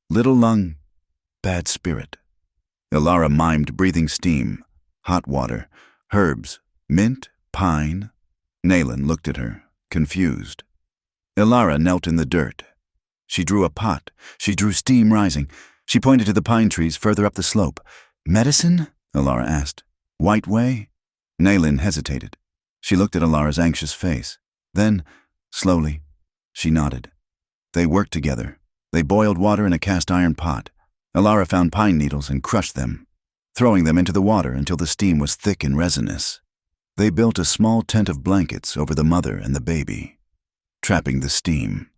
Little lung, bad spirit. Alara mimed breathing steam, hot water, herbs, mint, pine. Nayland looked at her, confused. Alara knelt in the dirt. She drew a pot. She drew steam rising. She pointed to the pine trees further up the slope. Medicine? Alara asked. White way? Nayland hesitated. She looked at Alara's anxious face. Then, slowly, she nodded. They worked together. They boiled water in a cast-iron pot. Alara found pine needles and crushed them, throwing them into the water until the steam was thick and resinous. They built a small tent of blankets over the mother and the baby, trapping the steam.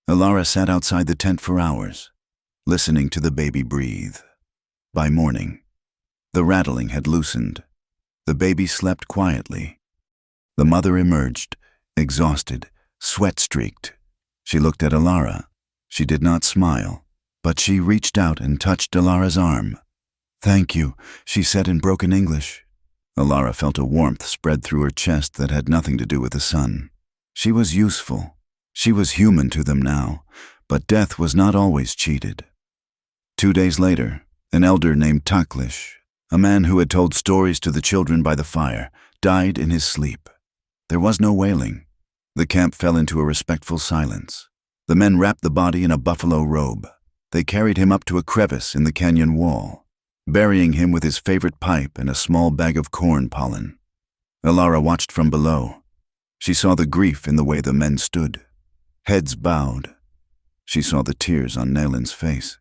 Alara sat outside the tent for hours, listening to the baby breathe. By morning, the rattling had loosened. The baby slept quietly. The mother emerged, exhausted, sweat-streaked. She looked at Alara. She did not smile, but she reached out and touched Alara's arm. Thank you, she said in broken English. Alara felt a warmth spread through her chest that had nothing to do with the sun. She was useful. She was human to them now, but death was not always cheated. 2 days later, an elder named Taklish, a man who had told stories to the children by the fire, died in his sleep. There was no wailing. The camp fell into a respectful silence. The men wrapped the body in a buffalo robe. They carried him up to a crevice in the canyon wall, burying him with his favorite pipe and a small bag of corn pollen. Alara watched from below. She saw the grief in the way the men stood, heads bowed. She saw the tears on Nayland's face.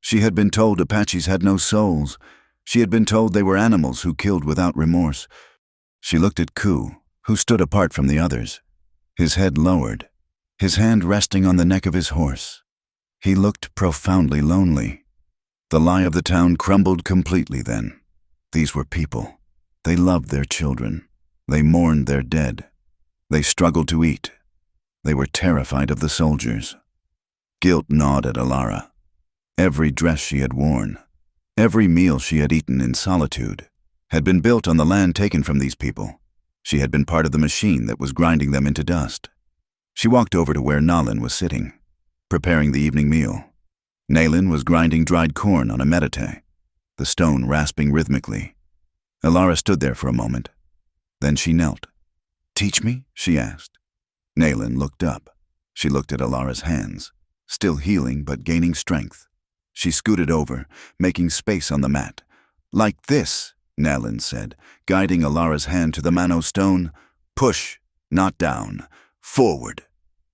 She had been told Apaches had no souls. She had been told they were animals who killed without remorse. She looked at Ku, who stood apart from the others, his head lowered, his hand resting on the neck of his horse. He looked profoundly lonely. The lie of the town crumbled completely then. These were people. They loved their children. They mourned their dead. They struggled to eat. They were terrified of the soldiers. Guilt gnawed at Alara. Every dress she had worn, every meal she had eaten in solitude, had been built on the land taken from these people. She had been part of the machine that was grinding them into dust. She walked over to where Nayland was sitting, preparing the evening meal. Nayland was grinding dried corn on a metate, the stone rasping rhythmically. Alara stood there for a moment. Then she knelt. Teach me? She asked. Nayland looked up. She looked at Alara's hands, still healing but gaining strength. She scooted over, making space on the mat. Like this, Nayland said, guiding Alara's hand to the mano stone. Push, not down. Forward.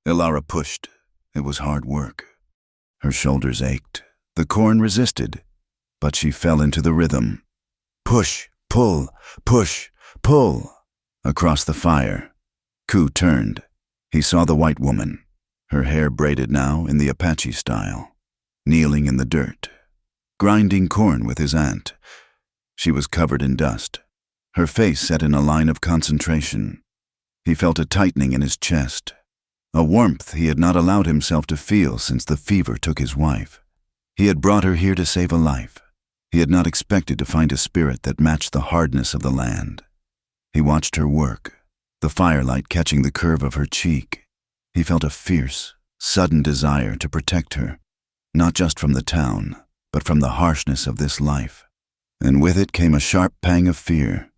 Alara pushed. It was hard work. Her shoulders ached. The corn resisted, but she fell into the rhythm. Push, pull, push, pull. Across the fire, Ku turned. He saw the white woman, her hair braided now in the Apache style, kneeling in the dirt, grinding corn with his aunt. She was covered in dust, her face set in a line of concentration. He felt a tightening in his chest, a warmth he had not allowed himself to feel since the fever took his wife. He had brought her here to save a life. He had not expected to find a spirit that matched the hardness of the land. He watched her work, the firelight catching the curve of her cheek. He felt a fierce, sudden desire to protect her, not just from the town, but from the harshness of this life. And with it came a sharp pang of fear.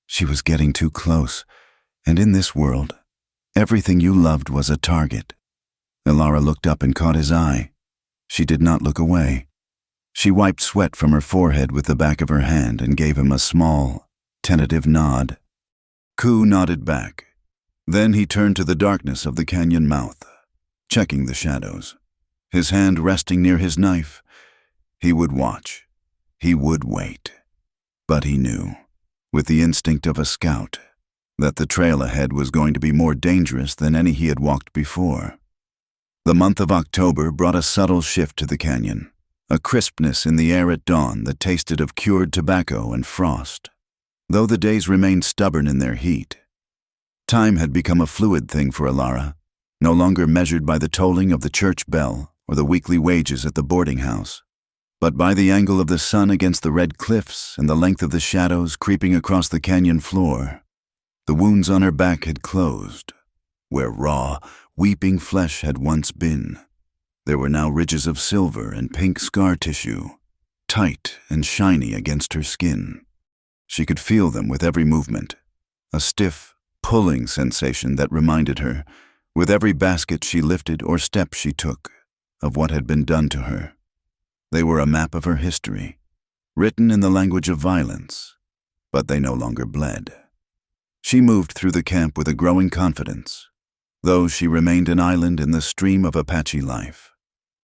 She was getting too close, and in this world, everything you loved was a target. Alara looked up and caught his eye. She did not look away. She wiped sweat from her forehead with the back of her hand and gave him a small, tentative nod. Ku nodded back. Then he turned to the darkness of the canyon mouth, checking the shadows. His hand resting near his knife. He would watch. He would wait. But he knew, with the instinct of a scout, that the trail ahead was going to be more dangerous than any he had walked before. The month of October brought a subtle shift to the canyon, a crispness in the air at dawn that tasted of cured tobacco and frost, though the days remained stubborn in their heat. Time had become a fluid thing for Alara, no longer measured by the tolling of the church bell or the weekly wages at the boarding house. But by the angle of the sun against the red cliffs and the length of the shadows creeping across the canyon floor, the wounds on her back had closed. Where raw, weeping flesh had once been, there were now ridges of silver and pink scar tissue, tight and shiny against her skin. She could feel them with every movement, a stiff, pulling sensation that reminded her, with every basket she lifted or step she took, of what had been done to her. They were a map of her history, written in the language of violence, but they no longer bled. She moved through the camp with a growing confidence. Though she remained an island in the stream of Apache life,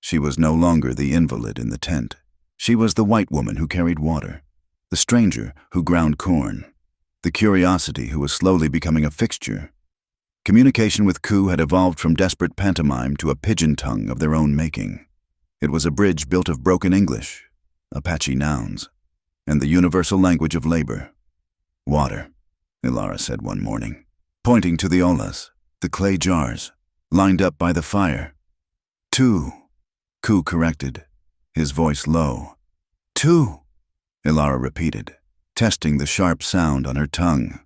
she was no longer the invalid in the tent. She was the white woman who carried water, the stranger who ground corn, the curiosity who was slowly becoming a fixture. Communication with Ku had evolved from desperate pantomime to a pigeon tongue of their own making. It was a bridge built of broken English, Apache nouns, and the universal language of labor. Water, Ilara said one morning, pointing to the olas, the clay jars, lined up by the fire. Two, Ku corrected, his voice low. Two, Ilara repeated, testing the sharp sound on her tongue.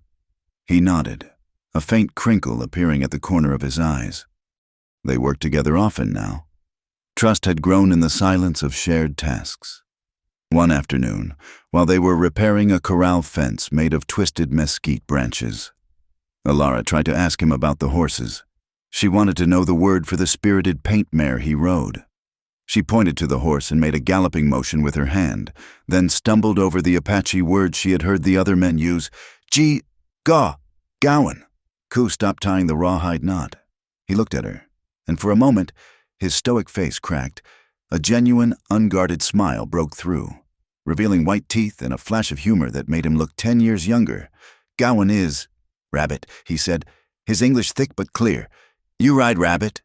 He nodded, a faint crinkle appearing at the corner of his eyes. They worked together often now. Trust had grown in the silence of shared tasks. One afternoon, while they were repairing a corral fence made of twisted mesquite branches, Ilara tried to ask him about the horses. She wanted to know the word for the spirited paint mare he rode. She pointed to the horse and made a galloping motion with her hand, then stumbled over the Apache word she had heard the other men use, Gowan. Ku stopped tying the rawhide knot. He looked at her, and for a moment, his stoic face cracked. A genuine, unguarded smile broke through, revealing white teeth and a flash of humor that made him look 10 years younger. Gowan is Rabbit, he said, his English thick but clear. You ride Rabbit?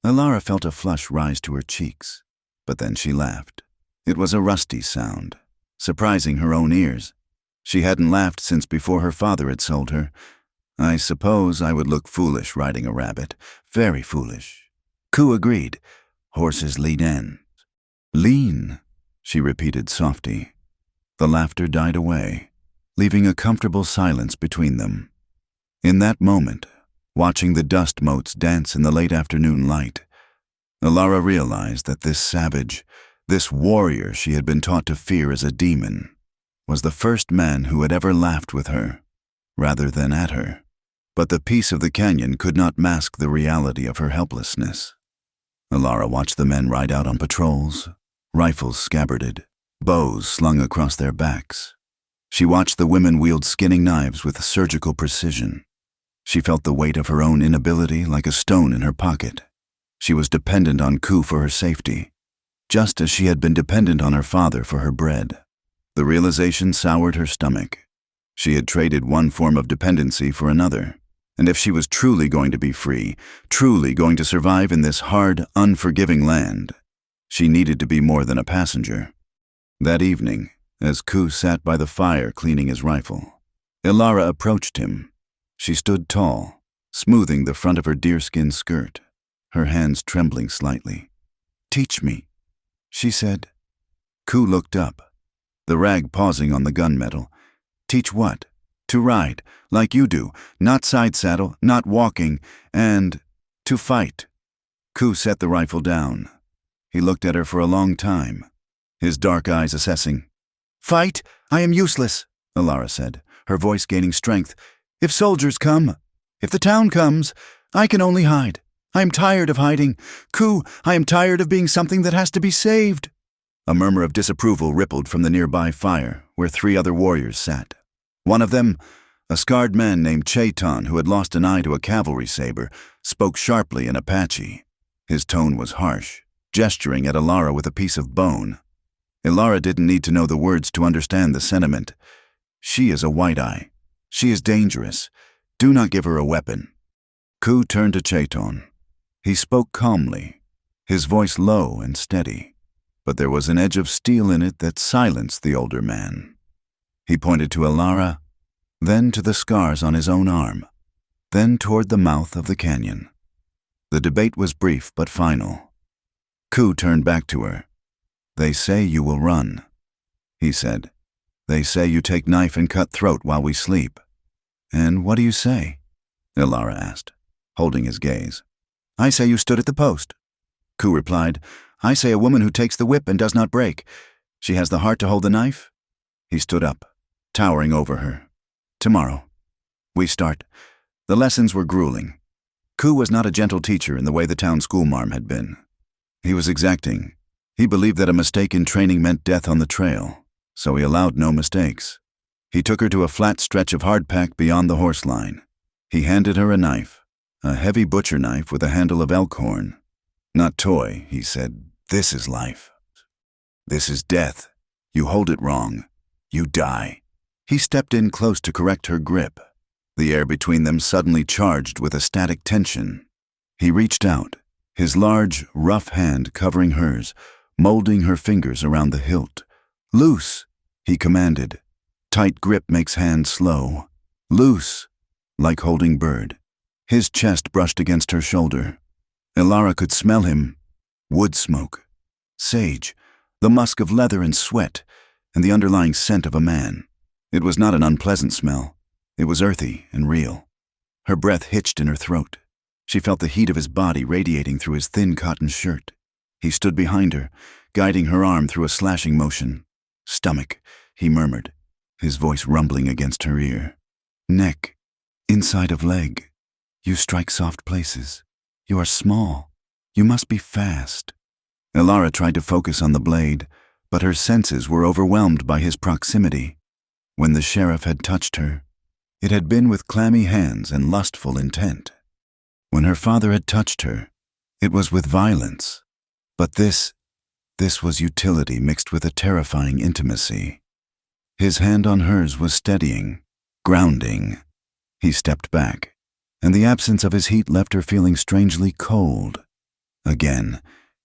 Ilara felt a flush rise to her cheeks, but then she laughed. It was a rusty sound, surprising her own ears. She hadn't laughed since before her father had sold her. I suppose I would look foolish riding a rabbit, very foolish. Ku agreed. Horses lead ends. Lean, she repeated softly. The laughter died away, leaving a comfortable silence between them. In that moment, watching the dust motes dance in the late afternoon light, Ilara realized that this savage, this warrior she had been taught to fear as a demon, was the first man who had ever laughed with her, rather than at her. But the peace of the canyon could not mask the reality of her helplessness. Ilara watched the men ride out on patrols, rifles scabbarded, bows slung across their backs. She watched the women wield skinning knives with surgical precision. She felt the weight of her own inability like a stone in her pocket. She was dependent on Ku for her safety, just as she had been dependent on her father for her bread. The realization soured her stomach. She had traded one form of dependency for another. And if she was truly going to be free, truly going to survive in this hard, unforgiving land, she needed to be more than a passenger. That evening, as Ku sat by the fire cleaning his rifle, Ilara approached him. She stood tall, smoothing the front of her deerskin skirt, her hands trembling slightly. Teach me, she said. Ku looked up, the rag pausing on the gunmetal. Teach what? To ride, like you do, not side saddle, not walking, and to fight. Ku set the rifle down. He looked at her for a long time, his dark eyes assessing. Fight? I am useless, Ilara said, her voice gaining strength. If soldiers come, if the town comes, I can only hide. I am tired of hiding. Ku, I am tired of being something that has to be saved. A murmur of disapproval rippled from the nearby fire, where 3 other warriors sat. One of them, a scarred man named Chaiton who had lost an eye to a cavalry saber, spoke sharply in Apache. His tone was harsh, gesturing at Ilara with a piece of bone. Ilara didn't need to know the words to understand the sentiment. She is a white-eye. She is dangerous. Do not give her a weapon. Ku turned to Chaiton. He spoke calmly, his voice low and steady, but there was an edge of steel in it that silenced the older man. He pointed to Ilara, then to the scars on his own arm, then toward the mouth of the canyon. The debate was brief but final. Ku turned back to her. They say you will run, he said. They say you take knife and cut throat while we sleep. And what do you say? Ilara asked, holding his gaze. I say you stood at the post. Ku replied, I say a woman who takes the whip and does not break. She has the heart to hold the knife? He stood up, towering over her. Tomorrow. We start. The lessons were grueling. Ku was not a gentle teacher in the way the town schoolmarm had been. He was exacting. He believed that a mistake in training meant death on the trail, so he allowed no mistakes. He took her to a flat stretch of hardpack beyond the horse line. He handed her a knife, a heavy butcher knife with a handle of elk horn. Not toy, he said. This is life. This is death. You hold it wrong. You die. He stepped in close to correct her grip. The air between them suddenly charged with a static tension. He reached out, his large, rough hand covering hers, molding her fingers around the hilt. Loose, he commanded. Tight grip makes hands slow. Loose, like holding bird. His chest brushed against her shoulder. Ilara could smell him. Wood smoke. Sage, the musk of leather and sweat, and the underlying scent of a man. It was not an unpleasant smell. It was earthy and real. Her breath hitched in her throat. She felt the heat of his body radiating through his thin cotton shirt. He stood behind her, guiding her arm through a slashing motion. Stomach, he murmured, his voice rumbling against her ear. Neck, inside of leg. You strike soft places. You are small. You must be fast. Ilara tried to focus on the blade, but her senses were overwhelmed by his proximity. When the sheriff had touched her, it had been with clammy hands and lustful intent. When her father had touched her, it was with violence. But this was utility mixed with a terrifying intimacy. His hand on hers was steadying, grounding. He stepped back, and the absence of his heat left her feeling strangely cold. Again,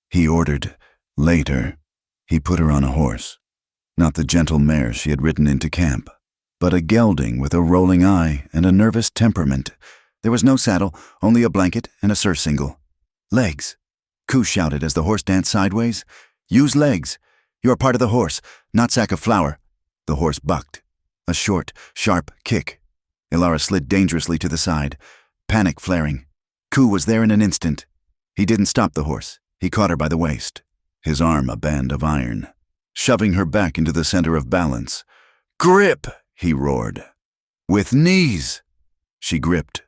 he ordered, later. He put her on a horse. Not the gentle mare she had ridden into camp, but a gelding with a rolling eye and a nervous temperament. There was no saddle, only a blanket and a surcingle. Legs, Ku shouted as the horse danced sideways. Use legs. You are part of the horse, not sack of flour. The horse bucked. A short, sharp kick. Ilara slid dangerously to the side, panic flaring. Ku was there in an instant. He didn't stop the horse. He caught her by the waist, his arm a band of iron, shoving her back into the center of balance. Grip, he roared. With knees. She gripped.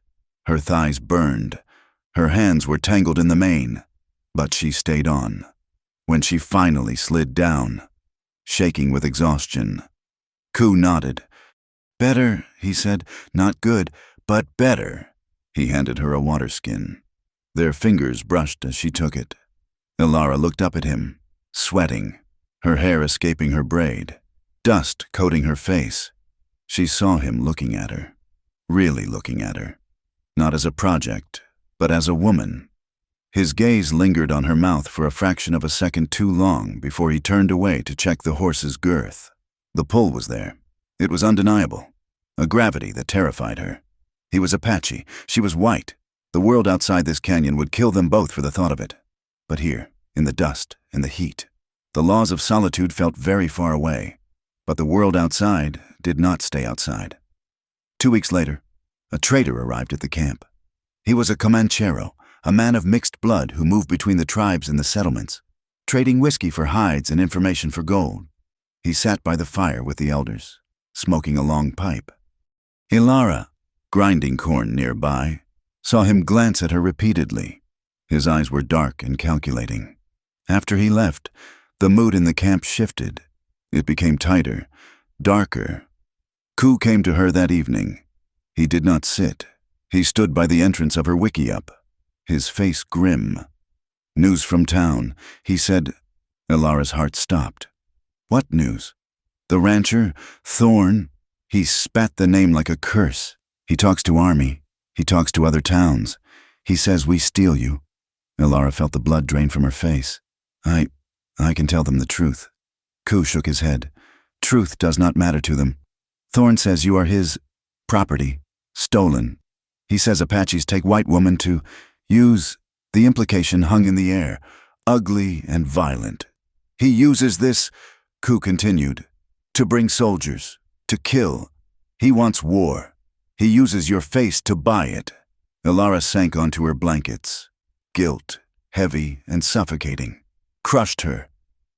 Her thighs burned. Her hands were tangled in the mane, but she stayed on. When she finally slid down, shaking with exhaustion, Ku nodded. Better, he said. Not good, but better. He handed her a water skin. Their fingers brushed as she took it. Ilara looked up at him, sweating, her hair escaping her braid, dust coating her face. She saw him looking at her, really looking at her, not as a project, but as a woman. His gaze lingered on her mouth for a fraction of a second too long before he turned away to check the horse's girth. The pull was there. It was undeniable, a gravity that terrified her. He was Apache, she was white. The world outside this canyon would kill them both for the thought of it. But here, in the dust and the heat, the laws of solitude felt very far away. But the world outside did not stay outside. 2 weeks later, a trader arrived at the camp. He was a Comanchero, a man of mixed blood who moved between the tribes and the settlements, trading whiskey for hides and information for gold. He sat by the fire with the elders, smoking a long pipe. Ilara, grinding corn nearby, saw him glance at her repeatedly. His eyes were dark and calculating. After he left, the mood in the camp shifted. It became tighter, darker. Ku came to her that evening. He did not sit. He stood by the entrance of her wickiup, his face grim. News from town, he said. Ilara's heart stopped. What news? The rancher, Thorn. He spat the name like a curse. He talks to army. He talks to other towns. He says we steal you. Ilara felt the blood drain from her face. I can tell them the truth. Ku shook his head. Truth does not matter to them. Thorn says you are his property, stolen. He says Apaches take white woman to use. The implication hung in the air, ugly and violent. He uses this, Ku continued, to bring soldiers, to kill. He wants war. He uses your face to buy it. Ilara sank onto her blankets. Guilt, heavy and suffocating, crushed her.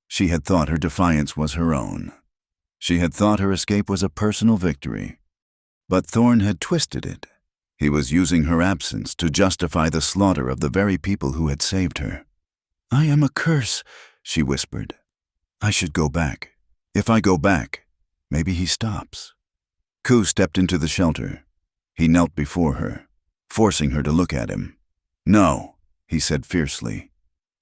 She had thought her defiance was her own. She had thought her escape was a personal victory. But Thorn had twisted it. He was using her absence to justify the slaughter of the very people who had saved her. "I am a curse," she whispered. "I should go back. If I go back, maybe he stops." Ku stepped into the shelter. He knelt before her, forcing her to look at him. "No," he said fiercely.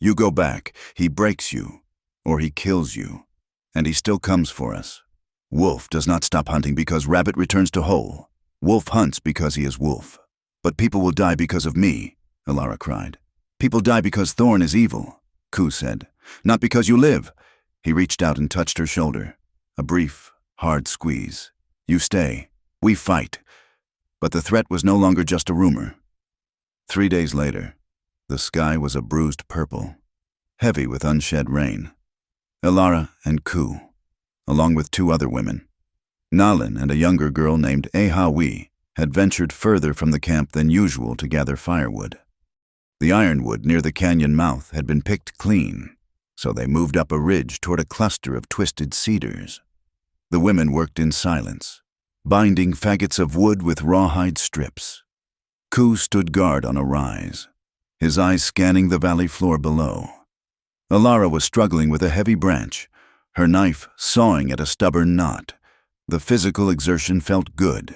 "You go back, he breaks you, or he kills you. And he still comes for us. Wolf does not stop hunting because rabbit returns to hole. Wolf hunts because he is wolf. But people will die because of me," Ilara cried. "People die because Thorn is evil," Ku said. "Not because you live." He reached out and touched her shoulder. A brief, hard squeeze. "You stay. We fight." But the threat was no longer just a rumor. 3 days later, the sky was a bruised purple, heavy with unshed rain. Ilara and Ku, along with 2 other women, Nalin and a younger girl named Ehawi, had ventured further from the camp than usual to gather firewood. The ironwood near the canyon mouth had been picked clean, so they moved up a ridge toward a cluster of twisted cedars. The women worked in silence, binding faggots of wood with rawhide strips. Ku stood guard on a rise, his eyes scanning the valley floor below. Ilara was struggling with a heavy branch, her knife sawing at a stubborn knot. The physical exertion felt good.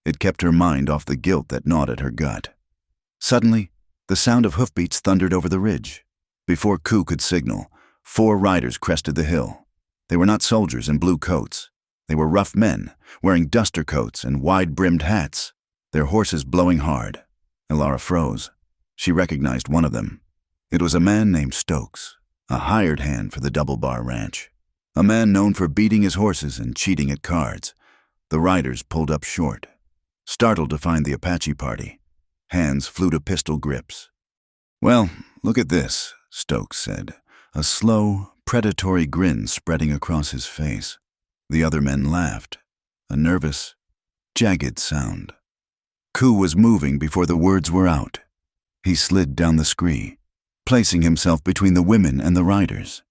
It kept her mind off the guilt that gnawed at her gut. Suddenly, the sound of hoofbeats thundered over the ridge. Before Ku could signal, 4 riders crested the hill. They were not soldiers in blue coats. They were rough men, wearing duster coats and wide-brimmed hats, their horses blowing hard. Ilara froze. She recognized one of them. It was a man named Stokes, a hired hand for the Double Bar Ranch. A man known for beating his horses and cheating at cards. The riders pulled up short, startled to find the Apache party. Hands flew to pistol grips. "Well, look at this," Stokes said, a slow, predatory grin spreading across his face. The other men laughed, a nervous, jagged sound. Ku was moving before the words were out. He slid down the scree, placing himself between the women and the riders.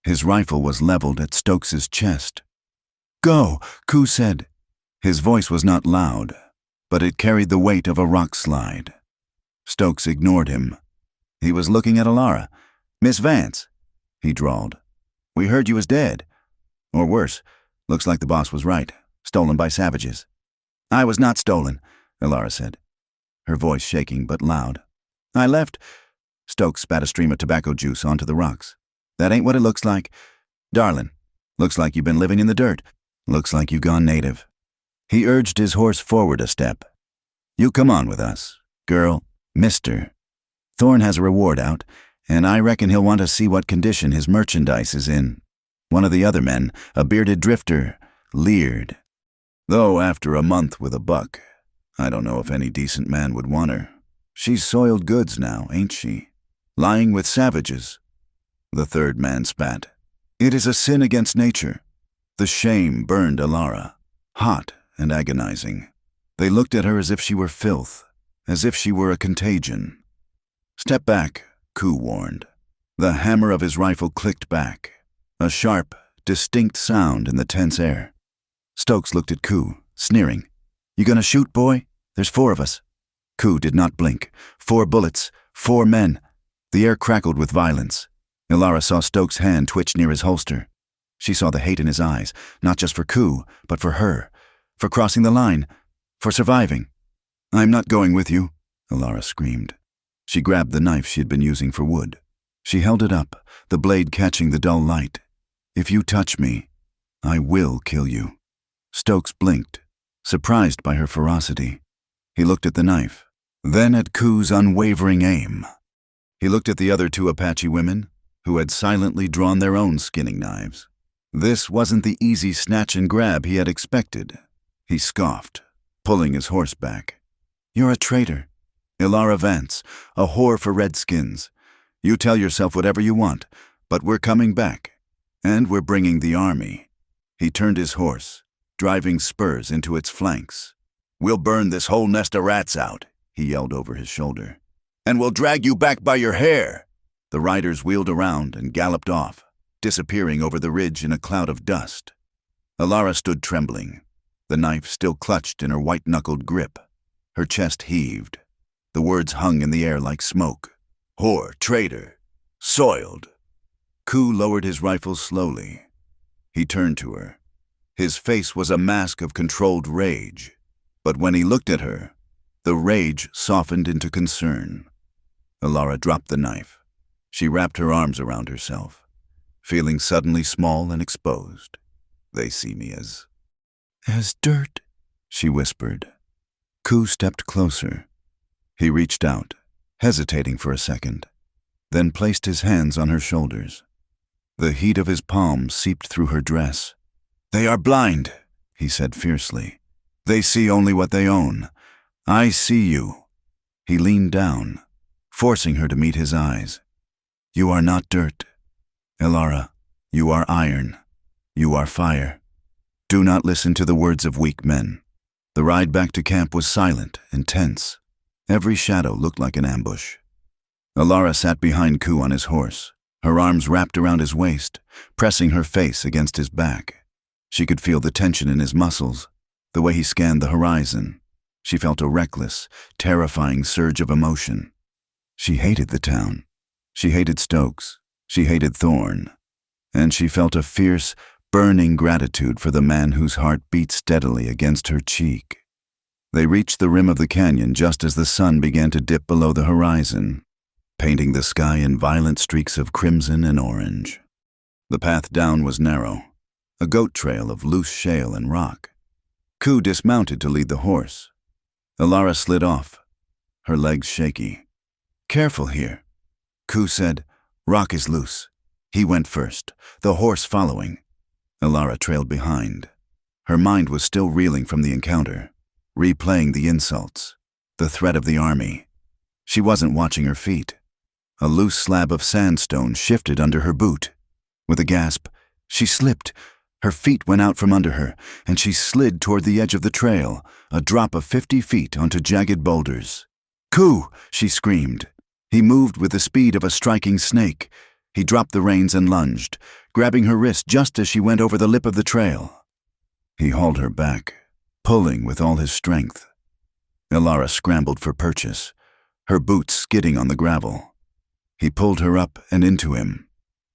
His rifle was leveled at Stokes's chest. "Go," Ku said. His voice was not loud, but it carried the weight of a rock slide. Stokes ignored him. He was looking at Ilara. "Miss Vance," he drawled. "We heard you was dead. Or worse, looks like the boss was right, stolen by savages." "I was not stolen," Ilara said, her voice shaking but loud. "I left." Stokes spat a stream of tobacco juice onto the rocks. "That ain't what it looks like. Darlin', looks like you've been living in the dirt. Looks like you gone native." He urged his horse forward a step. "You come on with us, girl, mister. Thorn has a reward out, and I reckon he'll want to see what condition his merchandise is in." One of the other men, a bearded drifter, leered. "Though after a month with a buck, I don't know if any decent man would want her. She's soiled goods now, ain't she? Lying with savages." The third man spat. "It is a sin against nature." The shame burned Ilara, hot and agonizing. They looked at her as if she were filth, as if she were a contagion. "Step back," Ku warned. The hammer of his rifle clicked back, a sharp, distinct sound in the tense air. Stokes looked at Ku, sneering. "You gonna shoot, boy? There's 4 of us." Ku did not blink. 4 bullets, 4 men. The air crackled with violence. Ilara saw Stokes' hand twitch near his holster. She saw the hate in his eyes, not just for Ku, but for her, for crossing the line, for surviving. "I'm not going with you," Ilara screamed. She grabbed the knife she had been using for wood. She held it up, the blade catching the dull light. "If you touch me, I will kill you." Stokes blinked, surprised by her ferocity. He looked at the knife, then at Ku's unwavering aim. He looked at the other 2 Apache women, who had silently drawn their own skinning knives. This wasn't the easy snatch and grab he had expected. He scoffed, pulling his horse back. "You're a traitor. Ilara Vance, a whore for redskins. You tell yourself whatever you want, but we're coming back. And we're bringing the army. He turned his horse, driving spurs into its flanks. We'll burn this whole nest of rats out, he yelled over his shoulder. And we'll drag you back by your hair. The riders wheeled around and galloped off, disappearing over the ridge in a cloud of dust. Alara stood trembling, the knife still clutched in her white-knuckled grip. Her chest heaved. The words hung in the air like smoke. Whore, traitor, soiled. Ku lowered his rifle slowly. He turned to her. His face was a mask of controlled rage. But when he looked at her, the rage softened into concern. Alara dropped the knife. She wrapped her arms around herself, feeling suddenly small and exposed. They see me as dirt, she whispered. Ku stepped closer. He reached out, hesitating for a second, then placed his hands on her shoulders. The heat of his palms seeped through her dress. They are blind, he said fiercely. They see only what they own. I see you. He leaned down, forcing her to meet his eyes. You are not dirt. Alara, you are iron. You are fire. Do not listen to the words of weak men. The ride back to camp was silent and tense. Every shadow looked like an ambush. Alara sat behind Ku on his horse, her arms wrapped around his waist, pressing her face against his back. She could feel the tension in his muscles, the way he scanned the horizon. She felt a reckless, terrifying surge of emotion. She hated the town. She hated Stokes. She hated Thorne. And she felt a fierce, burning gratitude for the man whose heart beat steadily against her cheek. They reached the rim of the canyon just as the sun began to dip below the horizon, painting the sky in violent streaks of crimson and orange. The path down was narrow, a goat trail of loose shale and rock. Ku dismounted to lead the horse. Alara slid off, her legs shaky. Careful here, Ku said. Rock is loose. He went first, the horse following. Alara trailed behind. Her mind was still reeling from the encounter, replaying the insults, the threat of the army. She wasn't watching her feet. A loose slab of sandstone shifted under her boot. With a gasp, she slipped. Her feet went out from under her, and she slid toward the edge of the trail, a drop of 50 feet onto jagged boulders. Ku! She screamed. He moved with the speed of a striking snake. He dropped the reins and lunged, grabbing her wrist just as she went over the lip of the trail. He hauled her back, pulling with all his strength. Alara scrambled for purchase, her boots skidding on the gravel. He pulled her up and into him,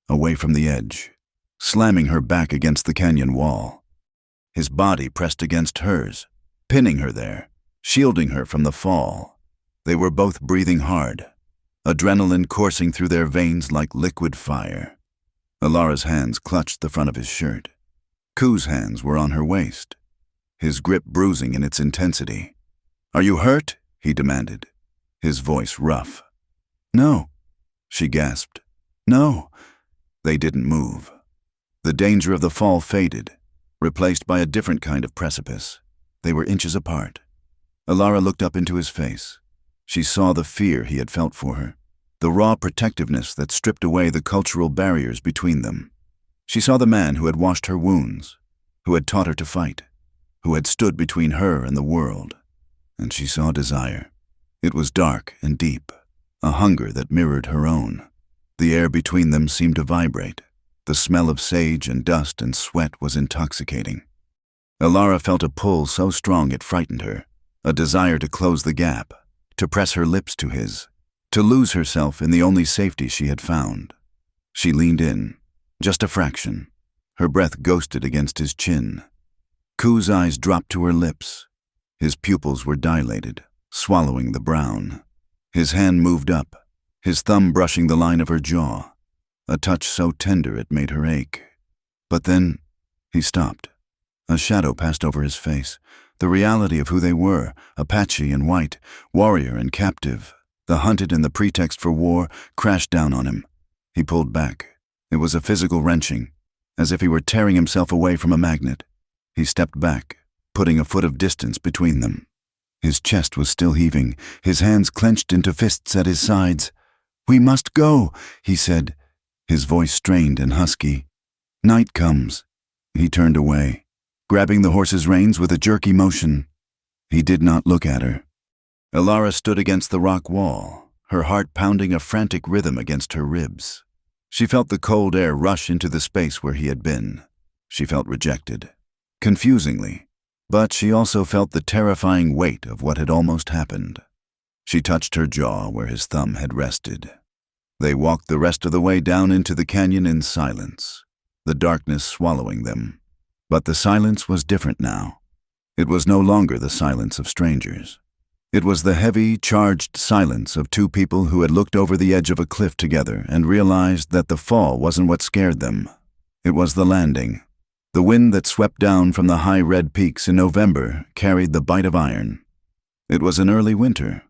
away from the edge, slamming her back against the canyon wall. His body pressed against hers, pinning her there, shielding her from the fall. They were both breathing hard, adrenaline coursing through their veins like liquid fire. Alara's hands clutched the front of his shirt. Ku's hands were on her waist, his grip bruising in its intensity. Are you hurt? He demanded, his voice rough. No, she gasped. No. They didn't move. The danger of the fall faded, replaced by a different kind of precipice. They were inches apart. Alara looked up into his face. She saw the fear he had felt for her, the raw protectiveness that stripped away the cultural barriers between them. She saw the man who had washed her wounds, who had taught her to fight, who had stood between her and the world. And she saw desire. It was dark and deep, a hunger that mirrored her own. The air between them seemed to vibrate. The smell of sage and dust and sweat was intoxicating. Alara felt a pull so strong it frightened her, a desire to close the gap, to press her lips to his, to lose herself in the only safety she had found. She leaned in, just a fraction. Her breath ghosted against his chin. Ku's eyes dropped to her lips. His pupils were dilated, swallowing the brown. His hand moved up, his thumb brushing the line of her jaw, a touch so tender it made her ache. But then he stopped. A shadow passed over his face, the reality of who they were, Apache and white, warrior and captive. The hunted and the pretext for war crashed down on him. He pulled back. It was a physical wrenching, as if he were tearing himself away from a magnet. He stepped back, putting a foot of distance between them. His chest was still heaving, his hands clenched into fists at his sides. We must go, he said, his voice strained and husky. Night comes. He turned away, grabbing the horse's reins with a jerky motion. He did not look at her. Elara stood against the rock wall, her heart pounding a frantic rhythm against her ribs. She felt the cold air rush into the space where he had been. She felt rejected, confusingly, but she also felt the terrifying weight of what had almost happened. She touched her jaw where his thumb had rested. They walked the rest of the way down into the canyon in silence, the darkness swallowing them. But the silence was different now. It was no longer the silence of strangers. It was the heavy, charged silence of two people who had looked over the edge of a cliff together and realized that the fall wasn't what scared them. It was the landing. The wind that swept down from the high red peaks in November carried the bite of iron. It was an early winter,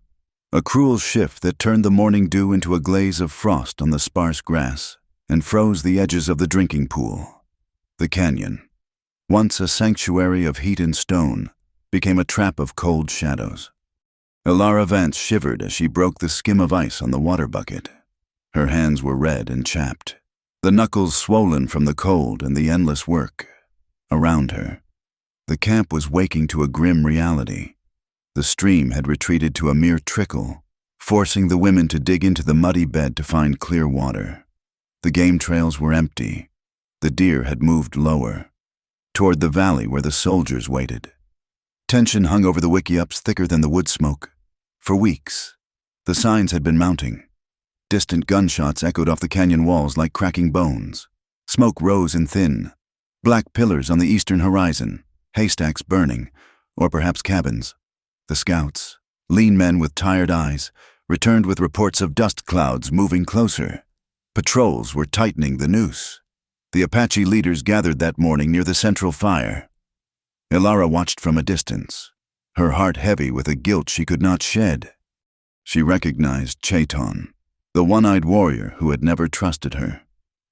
a cruel shift that turned the morning dew into a glaze of frost on the sparse grass and froze the edges of the drinking pool. The canyon, once a sanctuary of heat and stone, became a trap of cold shadows. Elara Vance shivered as she broke the skim of ice on the water bucket. Her hands were red and chapped, the knuckles swollen from the cold and the endless work. Around her, the camp was waking to a grim reality. The stream had retreated to a mere trickle, forcing the women to dig into the muddy bed to find clear water. The game trails were empty. The deer had moved lower, toward the valley where the soldiers waited. Tension hung over the wickiups thicker than the wood smoke. For weeks, the signs had been mounting. Distant gunshots echoed off the canyon walls like cracking bones. Smoke rose in thin, black pillars on the eastern horizon, haystacks burning, or perhaps cabins. The scouts, lean men with tired eyes, returned with reports of dust clouds moving closer. Patrols were tightening the noose. The Apache leaders gathered that morning near the central fire. Elara watched from a distance, her heart heavy with a guilt she could not shed. She recognized Chaiton, the one-eyed warrior who had never trusted her.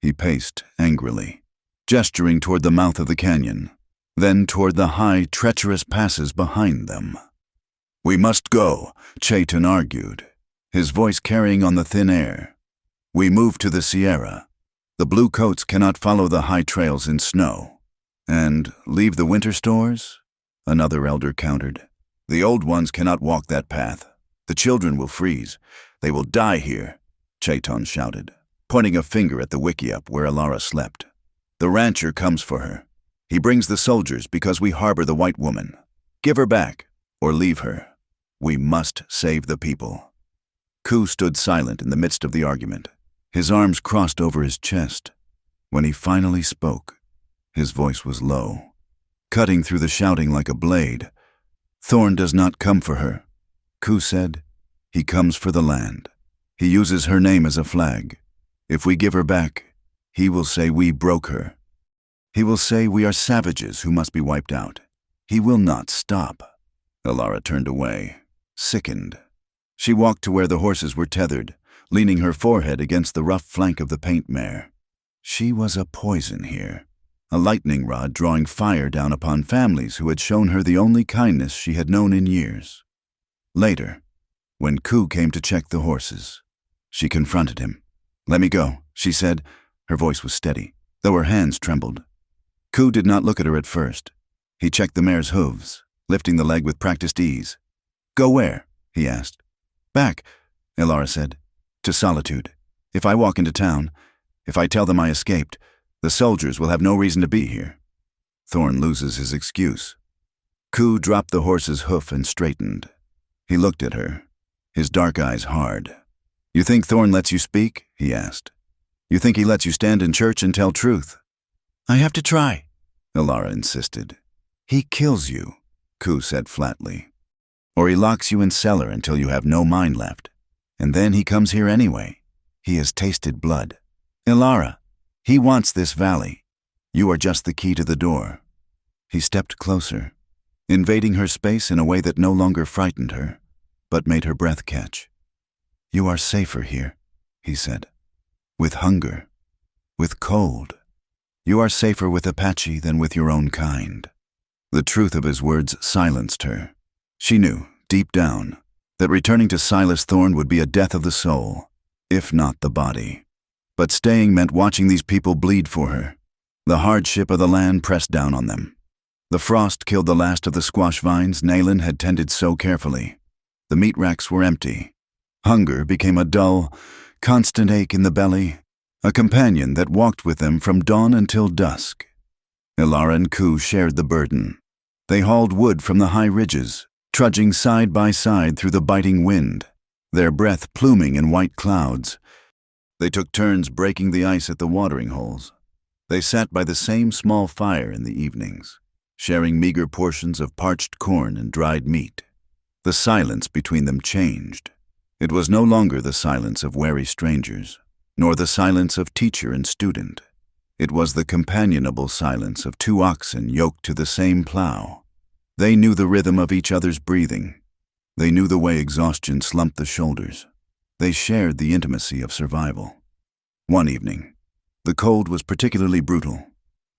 He paced angrily, gesturing toward the mouth of the canyon, then toward the high, treacherous passes behind them. "We must go," Chaiton argued, his voice carrying on the thin air. "We move to the Sierra. The blue coats cannot follow the high trails in snow." "And leave the winter stores?" another elder countered. "The old ones cannot walk that path. The children will freeze. They will die here," Chaiton shouted, pointing a finger at the wickiup where Elara slept. "The rancher comes for her. He brings the soldiers because we harbor the white woman. Give her back, or leave her. We must save the people." Ku stood silent in the midst of the argument, his arms crossed over his chest. When he finally spoke, his voice was low, cutting through the shouting like a blade. "Thorn does not come for her," Ku said. "He comes for the land. He uses her name as a flag. If we give her back, he will say we broke her. He will say we are savages who must be wiped out. He will not stop." Elara turned away, sickened. She walked to where the horses were tethered, leaning her forehead against the rough flank of the paint mare. She was a poison here, a lightning rod drawing fire down upon families who had shown her the only kindness she had known in years. Later, when Ku came to check the horses, she confronted him. "Let me go," she said. Her voice was steady, though her hands trembled. Ku did not look at her at first. He checked the mare's hooves, lifting the leg with practiced ease. "Go where?" he asked. "Back," Elara said, "to solitude. If I walk into town, if I tell them I escaped, the soldiers will have no reason to be here. Thorn loses his excuse." Ku dropped the horse's hoof and straightened. He looked at her, his dark eyes hard. "You think Thorn lets you speak?" he asked. "You think he lets you stand in church and tell truth?" "I have to try," Elara insisted. "He kills you," Ku said flatly. "Or he locks you in cellar until you have no mind left. And then he comes here anyway. He has tasted blood. Elara, he wants this valley. You are just the key to the door." He stepped closer, invading her space in a way that no longer frightened her, but made her breath catch. "You are safer here," he said. "With hunger, with cold. You are safer with Apache than with your own kind." The truth of his words silenced her. She knew, deep down, that returning to Silas Thorn would be a death of the soul, if not the body. But staying meant watching these people bleed for her, The hardship of the land pressed down on them. The frost killed the last of the squash vines Nayland had tended so carefully. The meat racks were empty. Hunger became a dull, constant ache in the belly, a companion that walked with them from dawn until dusk. Ilara and Ku shared the burden. They hauled wood from the high ridges, trudging side by side through the biting wind, their breath pluming in white clouds. They took turns breaking the ice at the watering holes. They sat by the same small fire in the evenings, sharing meager portions of parched corn and dried meat. The silence between them changed. It was no longer the silence of wary strangers, nor the silence of teacher and student. It was the companionable silence of two oxen yoked to the same plow. They knew the rhythm of each other's breathing. They knew the way exhaustion slumped the shoulders. They shared the intimacy of survival. One evening, the cold was particularly brutal.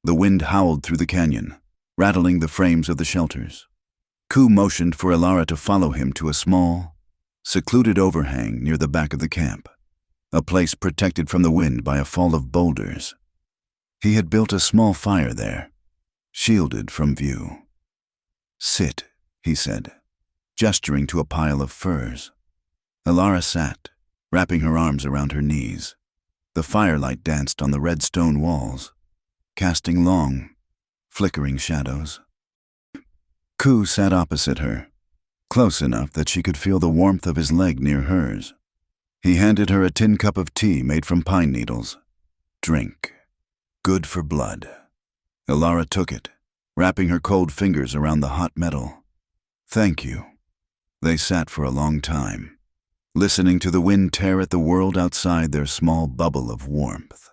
The wind howled through the canyon, rattling the frames of the shelters. Ku motioned for Ilara to follow him to a small, secluded overhang near the back of the camp, a place protected from the wind by a fall of boulders. He had built a small fire there, shielded from view. "Sit," he said, gesturing to a pile of furs. Ilara sat, wrapping her arms around her knees. The firelight danced on the red stone walls, casting long, flickering shadows. Ku sat opposite her, close enough that she could feel the warmth of his leg near hers. He handed her a tin cup of tea made from pine needles. "Drink. Good for blood." Ilara took it, wrapping her cold fingers around the hot metal. "Thank you." They sat for a long time, listening to the wind tear at the world outside their small bubble of warmth.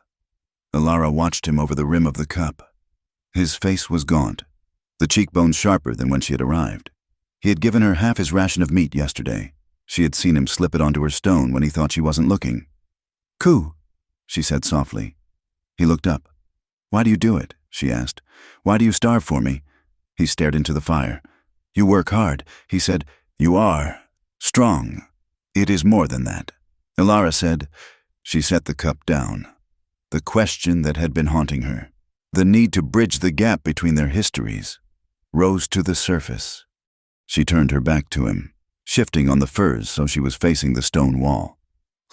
Ilara watched him over the rim of the cup. His face was gaunt, the cheekbones sharper than when she had arrived. He had given her half his ration of meat yesterday. She had seen him slip it onto her stone when he thought she wasn't looking. "Ku," she said softly. He looked up. "Why do you do it?" she asked. "Why do you starve for me?" He stared into the fire. "You work hard," he said. "You are strong. It is more than that." Ilara said. She set the cup down. The question that had been haunting her, the need to bridge the gap between their histories, rose to the surface. She turned her back to him, shifting on the furs so she was facing the stone wall.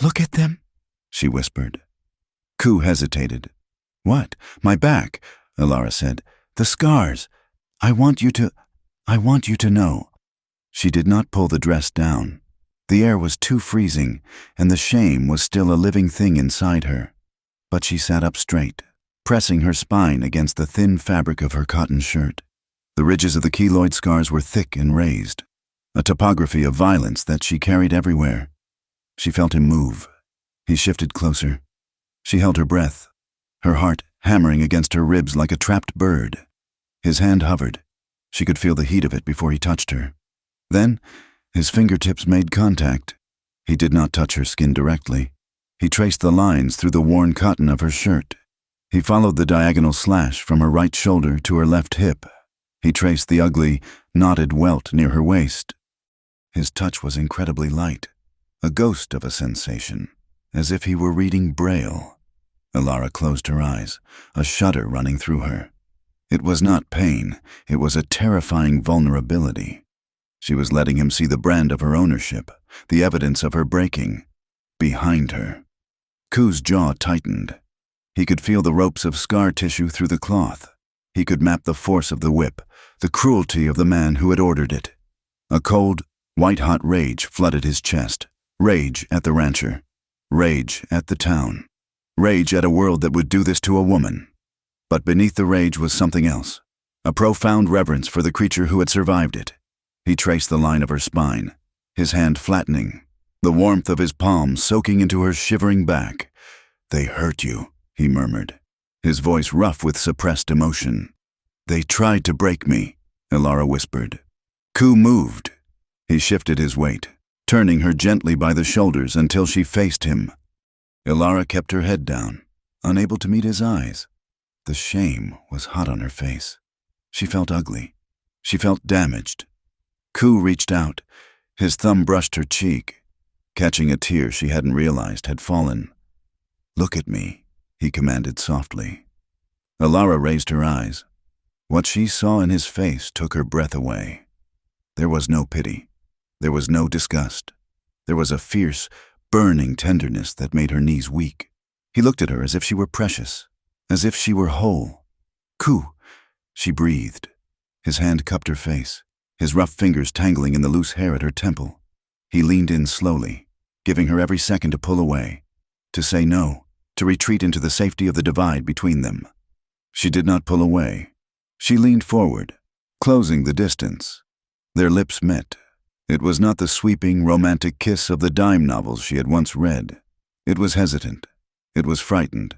"Look at them," she whispered. Ku hesitated. "What? My back," Ilara said. "The scars. I want you to know." She did not pull the dress down. The air was too freezing, and the shame was still a living thing inside her. But she sat up straight, pressing her spine against the thin fabric of her cotton shirt. The ridges of the keloid scars were thick and raised, a topography of violence that she carried everywhere. She felt him move. He shifted closer. She held her breath, her heart hammering against her ribs like a trapped bird. His hand hovered. She could feel the heat of it before he touched her. Then, his fingertips made contact. He did not touch her skin directly. He traced the lines through the worn cotton of her shirt. He followed the diagonal slash from her right shoulder to her left hip. He traced the ugly, knotted welt near her waist. His touch was incredibly light, a ghost of a sensation, as if he were reading Braille. Ilara closed her eyes, a shudder running through her. It was not pain, it was a terrifying vulnerability. She was letting him see the brand of her ownership, the evidence of her breaking, behind her. Ku's jaw tightened. He could feel the ropes of scar tissue through the cloth. He could map the force of the whip, the cruelty of the man who had ordered it. A cold, white-hot rage flooded his chest. Rage at the rancher. Rage at the town. Rage at a world that would do this to a woman. But beneath the rage was something else, a profound reverence for the creature who had survived it. He traced the line of her spine, his hand flattening, the warmth of his palm soaking into her shivering back. "They hurt you," he murmured, his voice rough with suppressed emotion. "They tried to break me," Ilara whispered. Ku moved. He shifted his weight, turning her gently by the shoulders until she faced him. Ilara kept her head down, unable to meet his eyes. The shame was hot on her face. She felt ugly. She felt damaged. Ku reached out. His thumb brushed her cheek, catching a tear she hadn't realized had fallen. "Look at me," he commanded softly. Alara raised her eyes. What she saw in his face took her breath away. There was no pity. There was no disgust. There was a fierce, burning tenderness that made her knees weak. He looked at her as if she were precious, as if she were whole. "Ku," she breathed. His hand cupped her face, his rough fingers tangling in the loose hair at her temple. He leaned in slowly, giving her every second to pull away, to say no, to retreat into the safety of the divide between them. She did not pull away. She leaned forward, closing the distance. Their lips met. It was not the sweeping, romantic kiss of the dime novels she had once read. It was hesitant. It was frightened.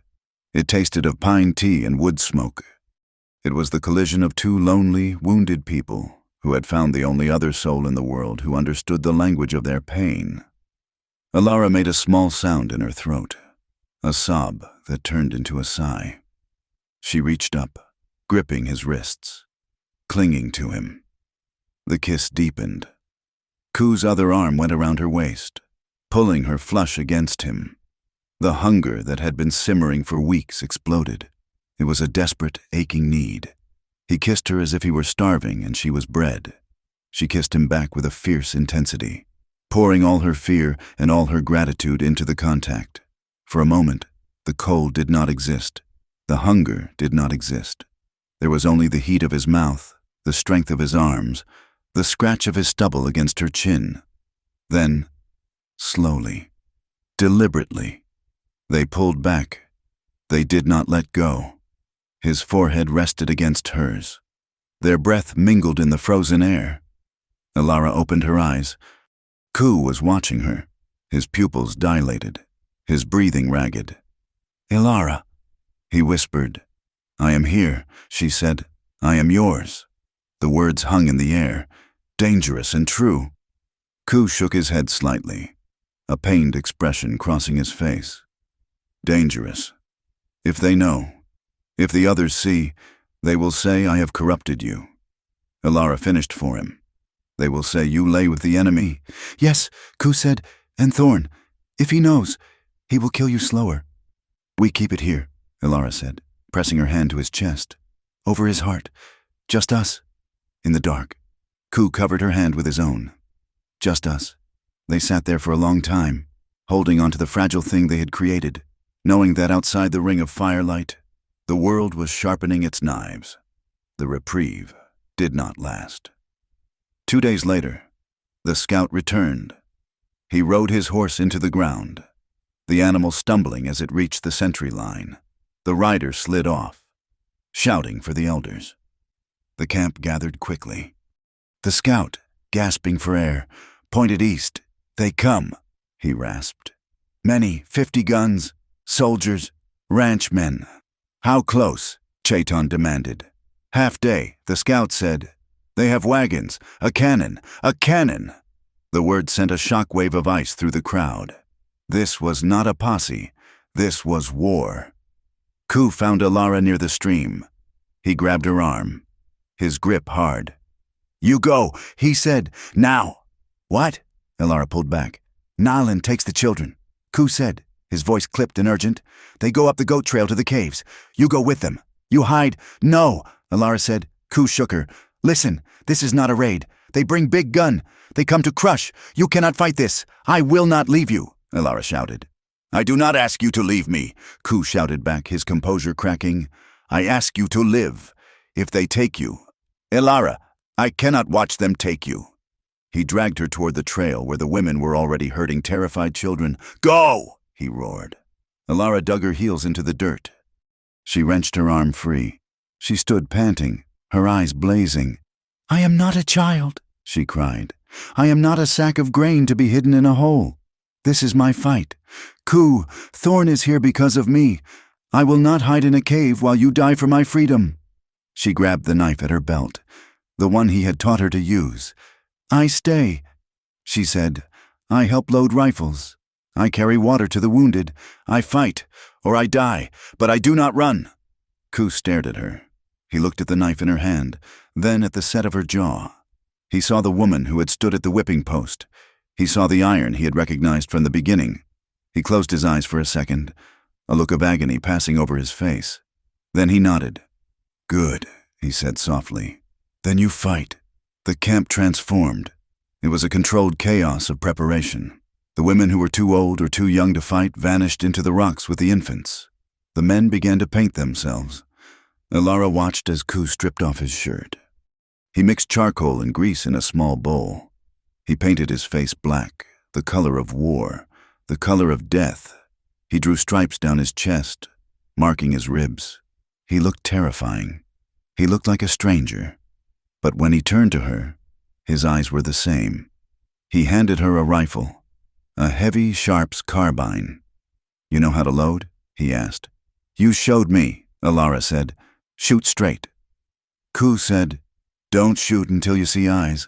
It tasted of pine tea and wood smoke. It was the collision of two lonely, wounded people who had found the only other soul in the world who understood the language of their pain. Alara made a small sound in her throat, a sob that turned into a sigh. She reached up, gripping his wrists, clinging to him. The kiss deepened. Ku's other arm went around her waist, pulling her flush against him. The hunger that had been simmering for weeks exploded. It was a desperate, aching need. He kissed her as if he were starving and she was bread. She kissed him back with a fierce intensity, pouring all her fear and all her gratitude into the contact. For a moment, the cold did not exist. The hunger did not exist. There was only the heat of his mouth, the strength of his arms, the scratch of his stubble against her chin. Then, slowly, deliberately, they pulled back. They did not let go. His forehead rested against hers. Their breath mingled in the frozen air. Alara opened her eyes. Ku was watching her, his pupils dilated, his breathing ragged. "Alara," he whispered. "I am here," she said. "I am yours." The words hung in the air, dangerous and true. Ku shook his head slightly, a pained expression crossing his face. "Dangerous. If they know, if the others see, they will say I have corrupted you." Alara finished for him. "They will say you lay with the enemy." "Yes," Ku said, "and Thorn. If he knows, he will kill you slower." "We keep it here," Alara said, pressing her hand to his chest. "Over his heart. Just us." In the dark, Ku covered her hand with his own. Just us. They sat there for a long time, holding on to the fragile thing they had created, knowing that outside the ring of firelight, the world was sharpening its knives. The reprieve did not last. 2 days later, the scout returned. He rode his horse into the ground, the animal stumbling as it reached the sentry line. The rider slid off, shouting for the elders. The camp gathered quickly. The scout, gasping for air, pointed east. "They come," he rasped. "Many, 50 guns, soldiers, ranchmen." "How close?" Chaiton demanded. "Half day," the scout said. "They have wagons, a cannon, a cannon." The word sent a shockwave of ice through the crowd. This was not a posse. This was war. Ku found Alara near the stream. He grabbed her arm, his grip hard. "You go," he said. "Now." "What?" Alara pulled back. "Nalan takes the children," Ku said, his voice clipped and urgent. "They go up the goat trail to the caves. You go with them. You hide." "No," Alara said. Ku shook her. "Listen, this is not a raid. They bring big gun. They come to crush. You cannot fight this. I will not leave you," Alara shouted. "I do not ask you to leave me," Ku shouted back, his composure cracking. "I ask you to live. If they take you, Alara, I cannot watch them take you." He dragged her toward the trail where the women were already herding terrified children. "Go!" he roared. Alara dug her heels into the dirt. She wrenched her arm free. She stood panting, her eyes blazing. "I am not a child," she cried. "I am not a sack of grain to be hidden in a hole. This is my fight. Ku, Thorn is here because of me. I will not hide in a cave while you die for my freedom." She grabbed the knife at her belt, the one he had taught her to use. "I stay," she said. "I help load rifles. I carry water to the wounded. I fight, or I die, but I do not run." Ku stared at her. He looked at the knife in her hand, then at the set of her jaw. He saw the woman who had stood at the whipping post. He saw the iron he had recognized from the beginning. He closed his eyes for a second, a look of agony passing over his face. Then he nodded. "Good," he said softly. "Then you fight." The camp transformed. It was a controlled chaos of preparation. The women who were too old or too young to fight vanished into the rocks with the infants. The men began to paint themselves. Elara watched as Ku stripped off his shirt. He mixed charcoal and grease in a small bowl. He painted his face black, the color of war, the color of death. He drew stripes down his chest, marking his ribs. He looked terrifying. He looked like a stranger. But when he turned to her, his eyes were the same. He handed her a rifle, a heavy Sharps carbine. "You know how to load?" he asked. "You showed me," Elara said. "Shoot straight." Ku said, "Don't shoot until you see eyes."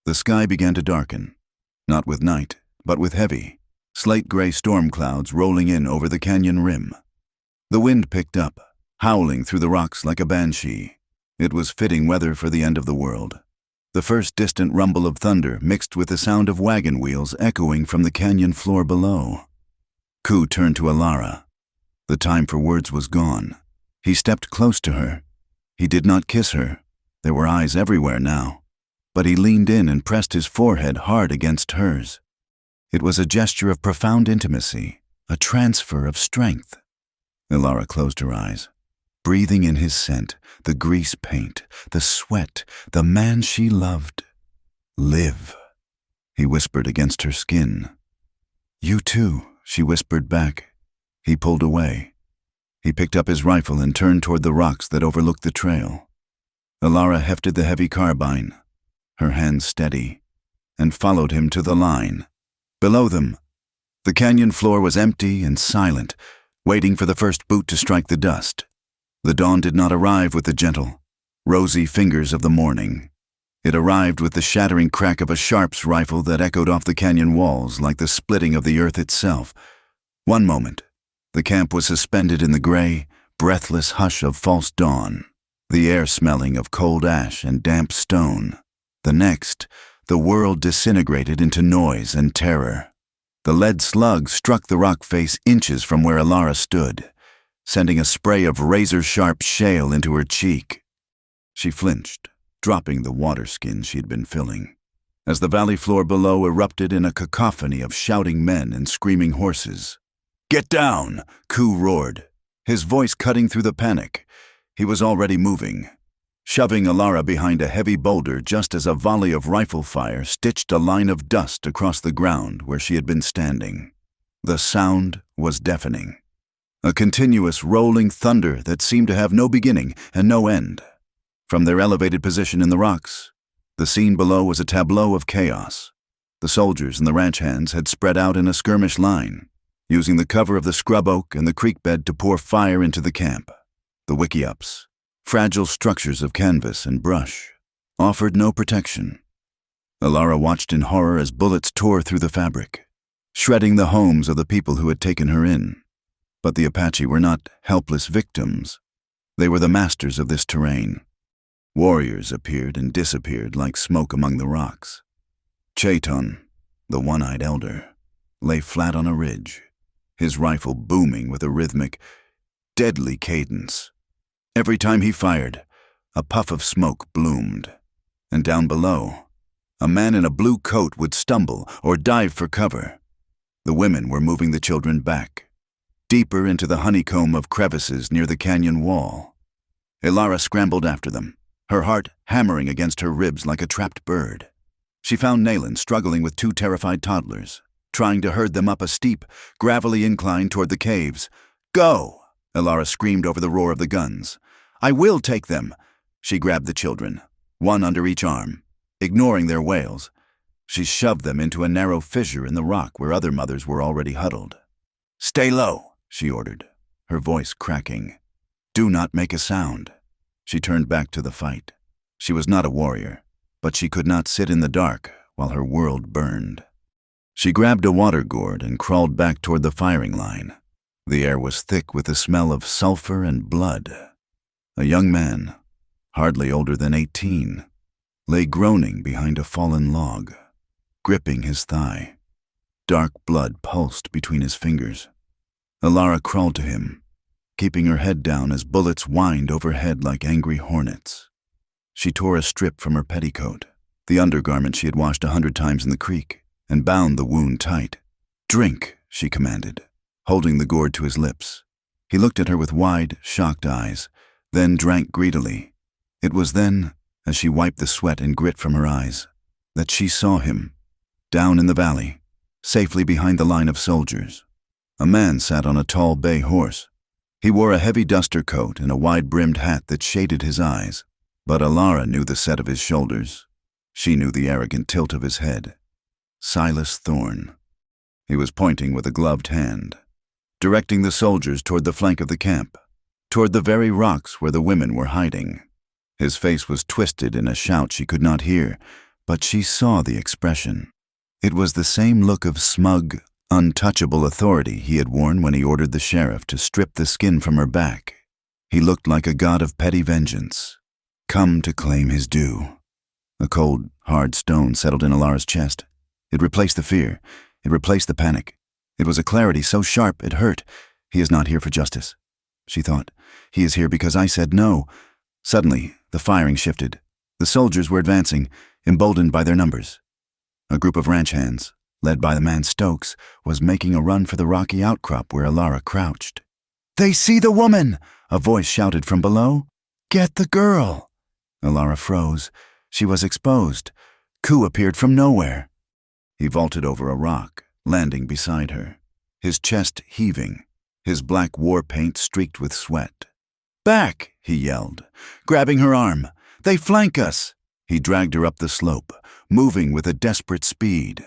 The sky began to darken, not with night, but with heavy, slate-gray storm clouds rolling in over the canyon rim. The wind picked up, howling through the rocks like a banshee. It was fitting weather for the end of the world. The first distant rumble of thunder mixed with the sound of wagon wheels echoing from the canyon floor below. Ku turned to Elara. The time for words was gone. He stepped close to her. He did not kiss her. There were eyes everywhere now. But he leaned in and pressed his forehead hard against hers. It was a gesture of profound intimacy, a transfer of strength. Elara closed her eyes, breathing in his scent, the grease paint, the sweat, the man she loved. "Live," he whispered against her skin. "You too," she whispered back. He pulled away. He picked up his rifle and turned toward the rocks that overlooked the trail. Elara hefted the heavy carbine, her hands steady, and followed him to the line. Below them, the canyon floor was empty and silent, waiting for the first boot to strike the dust. The dawn did not arrive with the gentle, rosy fingers of the morning. It arrived with the shattering crack of a Sharps rifle that echoed off the canyon walls like the splitting of the earth itself. One moment, the camp was suspended in the gray, breathless hush of false dawn, the air smelling of cold ash and damp stone. The next, the world disintegrated into noise and terror. The lead slug struck the rock face inches from where Elara stood, sending a spray of razor-sharp shale into her cheek. She flinched, dropping the water skin she'd been filling, as the valley floor below erupted in a cacophony of shouting men and screaming horses. "Get down!" Ku roared, his voice cutting through the panic. He was already moving, shoving Elara behind a heavy boulder just as a volley of rifle fire stitched a line of dust across the ground where she had been standing. The sound was deafening, a continuous rolling thunder that seemed to have no beginning and no end. From their elevated position in the rocks, the scene below was a tableau of chaos. The soldiers and the ranch hands had spread out in a skirmish line, using the cover of the scrub oak and the creek bed to pour fire into the camp. The wickiups, fragile structures of canvas and brush, offered no protection. Elara watched in horror as bullets tore through the fabric, shredding the homes of the people who had taken her in. But the Apache were not helpless victims. They were the masters of this terrain. Warriors appeared and disappeared like smoke among the rocks. Chayton, the one-eyed elder, lay flat on a ridge, his rifle booming with a rhythmic, deadly cadence. Every time he fired, a puff of smoke bloomed, and down below, a man in a blue coat would stumble or dive for cover. The women were moving the children back, deeper into the honeycomb of crevices near the canyon wall. Elara scrambled after them, her heart hammering against her ribs like a trapped bird. She found Nayland struggling with two terrified toddlers, trying to herd them up a steep, gravelly incline toward the caves. "Go!" Elara screamed over the roar of the guns. "I will take them!" She grabbed the children, one under each arm. Ignoring their wails, she shoved them into a narrow fissure in the rock where other mothers were already huddled. "Stay low," she ordered, her voice cracking. "Do not make a sound." She turned back to the fight. She was not a warrior, but she could not sit in the dark while her world burned. She grabbed a water gourd and crawled back toward the firing line. The air was thick with the smell of sulfur and blood. A young man, hardly older than 18, lay groaning behind a fallen log, gripping his thigh. Dark blood pulsed between his fingers. Elara crawled to him, keeping her head down as bullets whined overhead like angry hornets. She tore a strip from her petticoat, the undergarment she had washed 100 times in the creek, and bound the wound tight. "Drink," she commanded, holding the gourd to his lips. He looked at her with wide, shocked eyes, then drank greedily. It was then, as she wiped the sweat and grit from her eyes, that she saw him, down in the valley, safely behind the line of soldiers. A man sat on a tall bay horse. He wore a heavy duster coat and a wide-brimmed hat that shaded his eyes, but Alara knew the set of his shoulders. She knew the arrogant tilt of his head. Silas Thorne. He was pointing with a gloved hand, directing the soldiers toward the flank of the camp, toward the very rocks where the women were hiding. His face was twisted in a shout she could not hear, but she saw the expression. It was the same look of smug, untouchable authority he had worn when he ordered the sheriff to strip the skin from her back. He looked like a god of petty vengeance, come to claim his due. A cold, hard stone settled in Alara's chest. It replaced the fear. It replaced the panic. It was a clarity so sharp it hurt. He is not here for justice, she thought. He is here because I said no. Suddenly, the firing shifted. The soldiers were advancing, emboldened by their numbers. A group of ranch hands, led by the man Stokes, was making a run for the rocky outcrop where Alara crouched. "They see the woman!" a voice shouted from below. "Get the girl!" Alara froze. She was exposed. Ku appeared from nowhere. He vaulted over a rock, landing beside her, his chest heaving, his black war paint streaked with sweat. "Back!" he yelled, grabbing her arm. "They flank us!" He dragged her up the slope, moving with a desperate speed.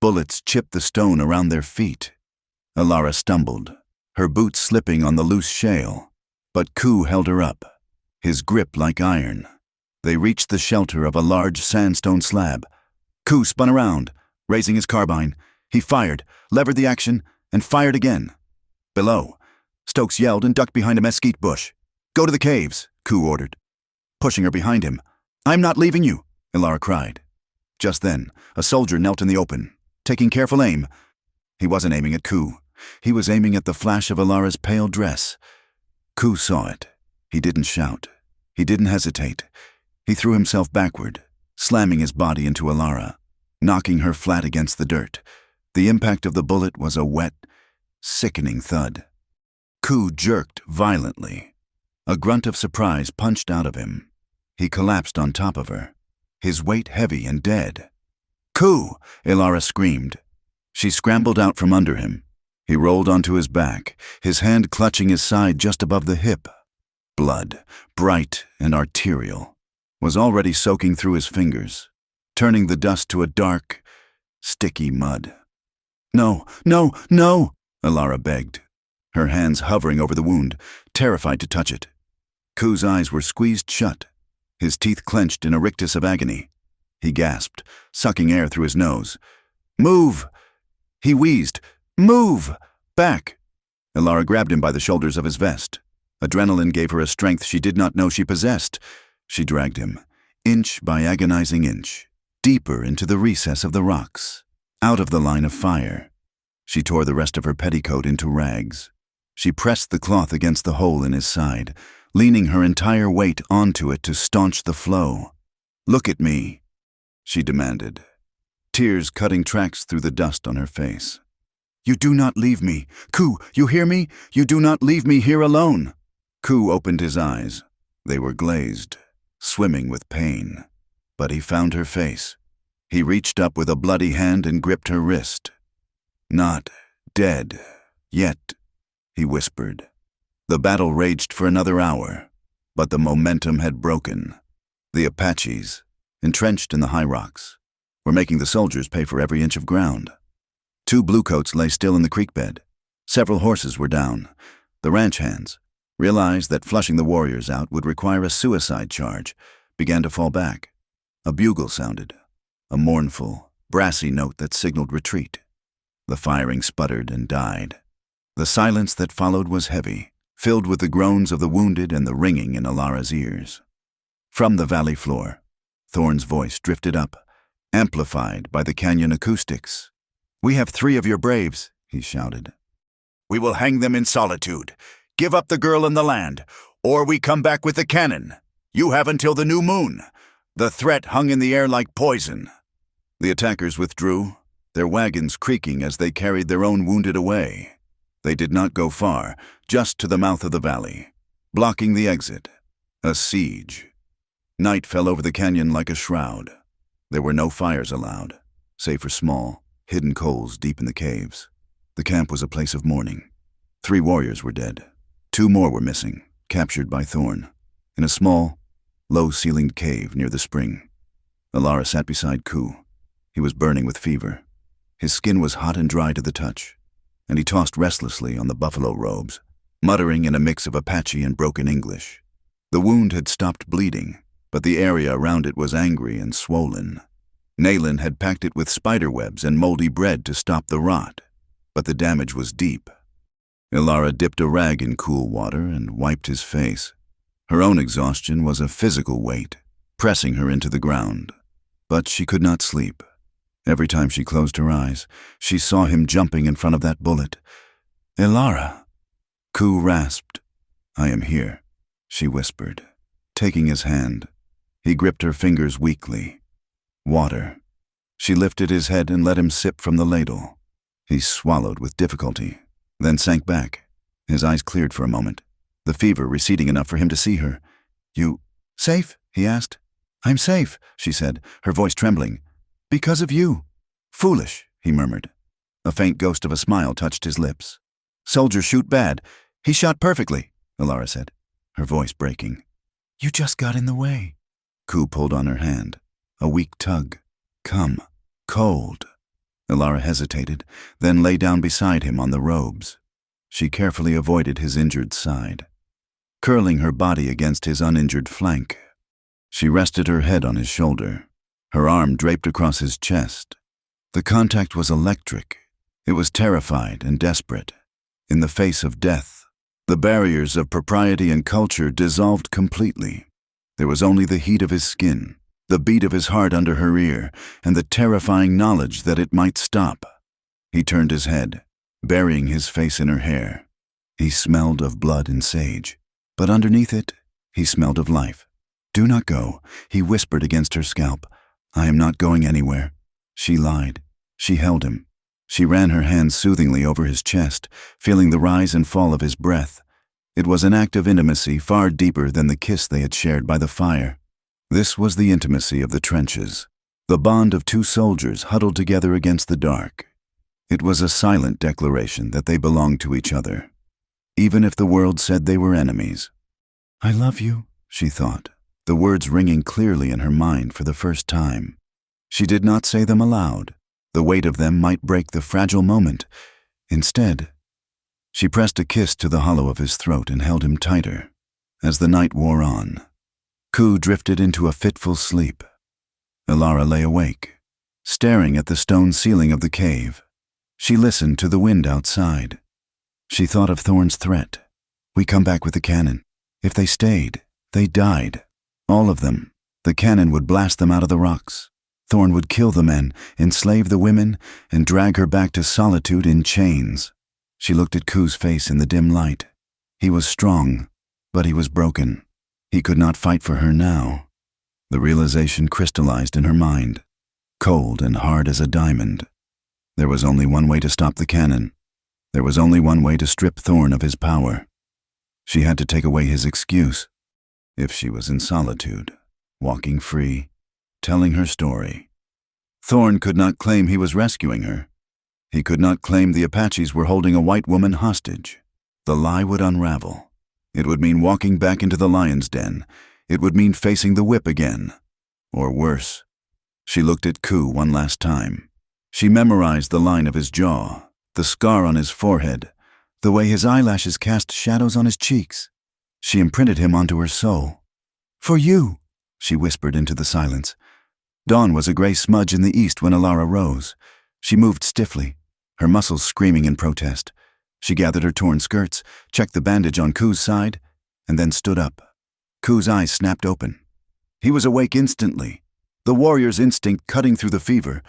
Bullets chipped the stone around their feet. Alara stumbled, her boots slipping on the loose shale, but Ku held her up, his grip like iron. They reached the shelter of a large sandstone slab. Ku spun around, raising his carbine. He fired, levered the action, and fired again. Below, Stokes yelled and ducked behind a mesquite bush. "Go to the caves," Ku ordered, pushing her behind him. "I'm not leaving you," Alara cried. Just then, a soldier knelt in the open, taking careful aim. He wasn't aiming at Ku. He was aiming at the flash of Alara's pale dress. Ku saw it. He didn't shout. He didn't hesitate. He threw himself backward, slamming his body into Alara, knocking her flat against the dirt. The impact of the bullet was a wet, sickening thud. Ku jerked violently. A grunt of surprise punched out of him. He collapsed on top of her, his weight heavy and dead. "Ku!" Alara screamed. She scrambled out from under him. He rolled onto his back, his hand clutching his side just above the hip. Blood, bright and arterial, was already soaking through his fingers, turning the dust to a dark, sticky mud. "No, no, no!" Alara begged, her hands hovering over the wound, terrified to touch it. Ku's eyes were squeezed shut, his teeth clenched in a rictus of agony. He gasped, sucking air through his nose. "Move!" He wheezed. "Move! Back!" Alara grabbed him by the shoulders of his vest. Adrenaline gave her a strength she did not know she possessed. She dragged him, inch by agonizing inch, deeper into the recess of the rocks, out of the line of fire. She tore the rest of her petticoat into rags. She pressed the cloth against the hole in his side, leaning her entire weight onto it to staunch the flow. "Look at me," she demanded, tears cutting tracks through the dust on her face. "You do not leave me. Ku, you hear me? You do not leave me here alone." Ku opened his eyes. They were glazed, swimming with pain. But he found her face. He reached up with a bloody hand and gripped her wrist. "Not dead yet," he whispered. The battle raged for another hour, but the momentum had broken. The Apaches, entrenched in the high rocks, were making the soldiers pay for every inch of ground. 2 bluecoats lay still in the creek bed. Several horses were down. The ranch hands realized that flushing the warriors out would require a suicide charge, began to fall back. A bugle sounded, a mournful, brassy note that signaled retreat. The firing sputtered and died. The silence that followed was heavy, filled with the groans of the wounded and the ringing in Alara's ears. From the valley floor, Thorne's voice drifted up, amplified by the canyon acoustics. "We have 3 of your braves," he shouted. "We will hang them in solitude. Give up the girl and the land, or we come back with the cannon. You have until the new moon." The threat hung in the air like poison. The attackers withdrew, their wagons creaking as they carried their own wounded away. They did not go far, just to the mouth of the valley, blocking the exit. A siege. Night fell over the canyon like a shroud. There were no fires allowed, save for small, hidden coals deep in the caves. The camp was a place of mourning. 3 warriors were dead. 2 more were missing, captured by Thorn, in a small, low-ceilinged cave near the spring. Alara sat beside Ku. He was burning with fever. His skin was hot and dry to the touch, and he tossed restlessly on the buffalo robes, muttering in a mix of Apache and broken English. The wound had stopped bleeding, but the area around it was angry and swollen. Nayland had packed it with spider webs and moldy bread to stop the rot, but the damage was deep. Alara dipped a rag in cool water and wiped his face. Her own exhaustion was a physical weight, pressing her into the ground. But she could not sleep. Every time she closed her eyes, she saw him jumping in front of that bullet. "Alara!" Ku rasped. "I am here," she whispered, taking his hand. He gripped her fingers weakly. Water. She lifted his head and let him sip from the ladle. He swallowed with difficulty, then sank back. His eyes cleared for a moment, the fever receding enough for him to see her. "You safe?" he asked. "I'm safe," she said, her voice trembling. "Because of you." "Foolish," he murmured. A faint ghost of a smile touched his lips. "Soldiers shoot bad. He shot perfectly," Alara said, her voice breaking. "You just got in the way." Ku pulled on her hand, a weak tug. "Come. Cold." Alara hesitated, then lay down beside him on the robes. She carefully avoided his injured side, curling her body against his uninjured flank. She rested her head on his shoulder, her arm draped across his chest. The contact was electric. It was terrified and desperate. In the face of death, the barriers of propriety and culture dissolved completely. There was only the heat of his skin, the beat of his heart under her ear, and the terrifying knowledge that it might stop. He turned his head, burying his face in her hair. He smelled of blood and sage, but underneath it, he smelled of life. "Do not go," he whispered against her scalp. "I am not going anywhere." She lied. She held him. She ran her hands soothingly over his chest, feeling the rise and fall of his breath. It was an act of intimacy far deeper than the kiss they had shared by the fire. This was the intimacy of the trenches, the bond of 2 soldiers huddled together against the dark. It was a silent declaration that they belonged to each other, even if the world said they were enemies. "I love you," she thought, the words ringing clearly in her mind for the first time. She did not say them aloud. The weight of them might break the fragile moment. Instead, she pressed a kiss to the hollow of his throat and held him tighter. As the night wore on, Ku drifted into a fitful sleep. Alara lay awake, staring at the stone ceiling of the cave. She listened to the wind outside. She thought of Thorn's threat. "We come back with the cannon. If they stayed, they died. All of them. The cannon would blast them out of the rocks. Thorn would kill the men, enslave the women, and drag her back to solitude in chains." She looked at Ku's face in the dim light. He was strong, but he was broken. He could not fight for her now. The realization crystallized in her mind, cold and hard as a diamond. There was only one way to stop the cannon. There was only one way to strip Thorn of his power. She had to take away his excuse. If she was in solitude, walking free, telling her story. Thorn could not claim he was rescuing her. He could not claim the Apaches were holding a white woman hostage. The lie would unravel. It would mean walking back into the lion's den. It would mean facing the whip again. Or worse. She looked at Ku one last time. She memorized the line of his jaw, the scar on his forehead, the way his eyelashes cast shadows on his cheeks. She imprinted him onto her soul. "For you," she whispered into the silence. Dawn was a gray smudge in the east when Alara rose. She moved stiffly, her muscles screaming in protest. She gathered her torn skirts, checked the bandage on Ku's side, and then stood up. Ku's eyes snapped open. He was awake instantly, the warrior's instinct cutting through the fever.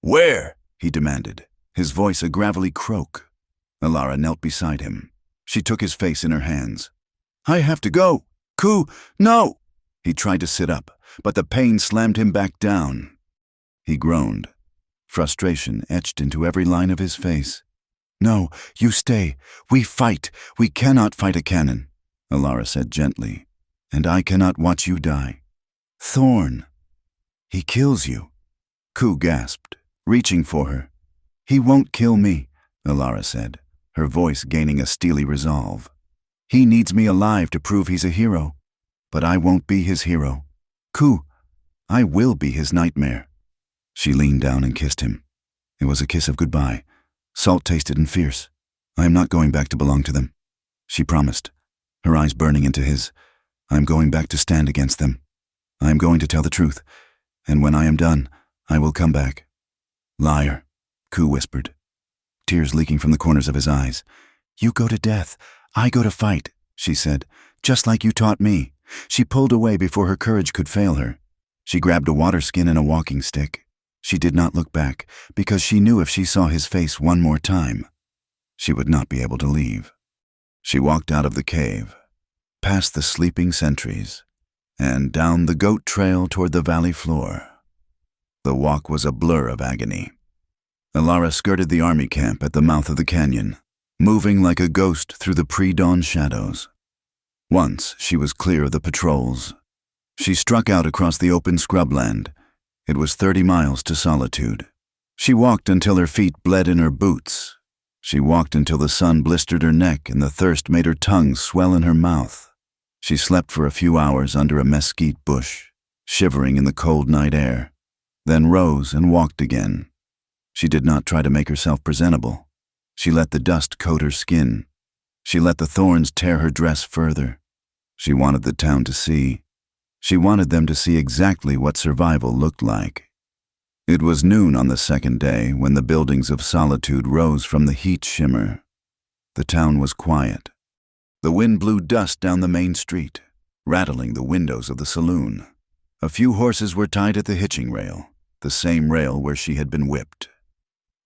"Where?" he demanded, his voice a gravelly croak. Alara knelt beside him. She took his face in her hands. "I have to go. Ku, no!" He tried to sit up, but the pain slammed him back down. He groaned. Frustration etched into every line of his face. "No, you stay. We fight. We cannot fight a cannon," Alara said gently. "And I cannot watch you die. Thorn. He kills you." Ku gasped, reaching for her. "He won't kill me," Alara said, her voice gaining a steely resolve. "He needs me alive to prove he's a hero. But I won't be his hero. Ku, I will be his nightmare." She leaned down and kissed him. It was a kiss of goodbye, salt-tasted and fierce. "I am not going back to belong to them," she promised, her eyes burning into his. "I am going back to stand against them. I am going to tell the truth, and when I am done, I will come back." "Liar," Ku whispered, tears leaking from the corners of his eyes. "You go to death, I go to fight," she said, "just like you taught me." She pulled away before her courage could fail her. She grabbed a water skin and a walking stick. She did not look back, because she knew if she saw his face one more time, she would not be able to leave. She walked out of the cave, past the sleeping sentries, and down the goat trail toward the valley floor. The walk was a blur of agony. Alara skirted the army camp at the mouth of the canyon, moving like a ghost through the pre-dawn shadows. Once she was clear of the patrols. She struck out across the open scrubland. It was 30 miles to solitude. She walked until her feet bled in her boots. She walked until the sun blistered her neck and the thirst made her tongue swell in her mouth. She slept for a few hours under a mesquite bush, shivering in the cold night air, then rose and walked again. She did not try to make herself presentable. She let the dust coat her skin. She let the thorns tear her dress further. She wanted the town to see. She wanted them to see exactly what survival looked like. It was noon on the second day when the buildings of solitude rose from the heat shimmer. The town was quiet. The wind blew dust down the main street, rattling the windows of the saloon. A few horses were tied at the hitching rail, the same rail where she had been whipped.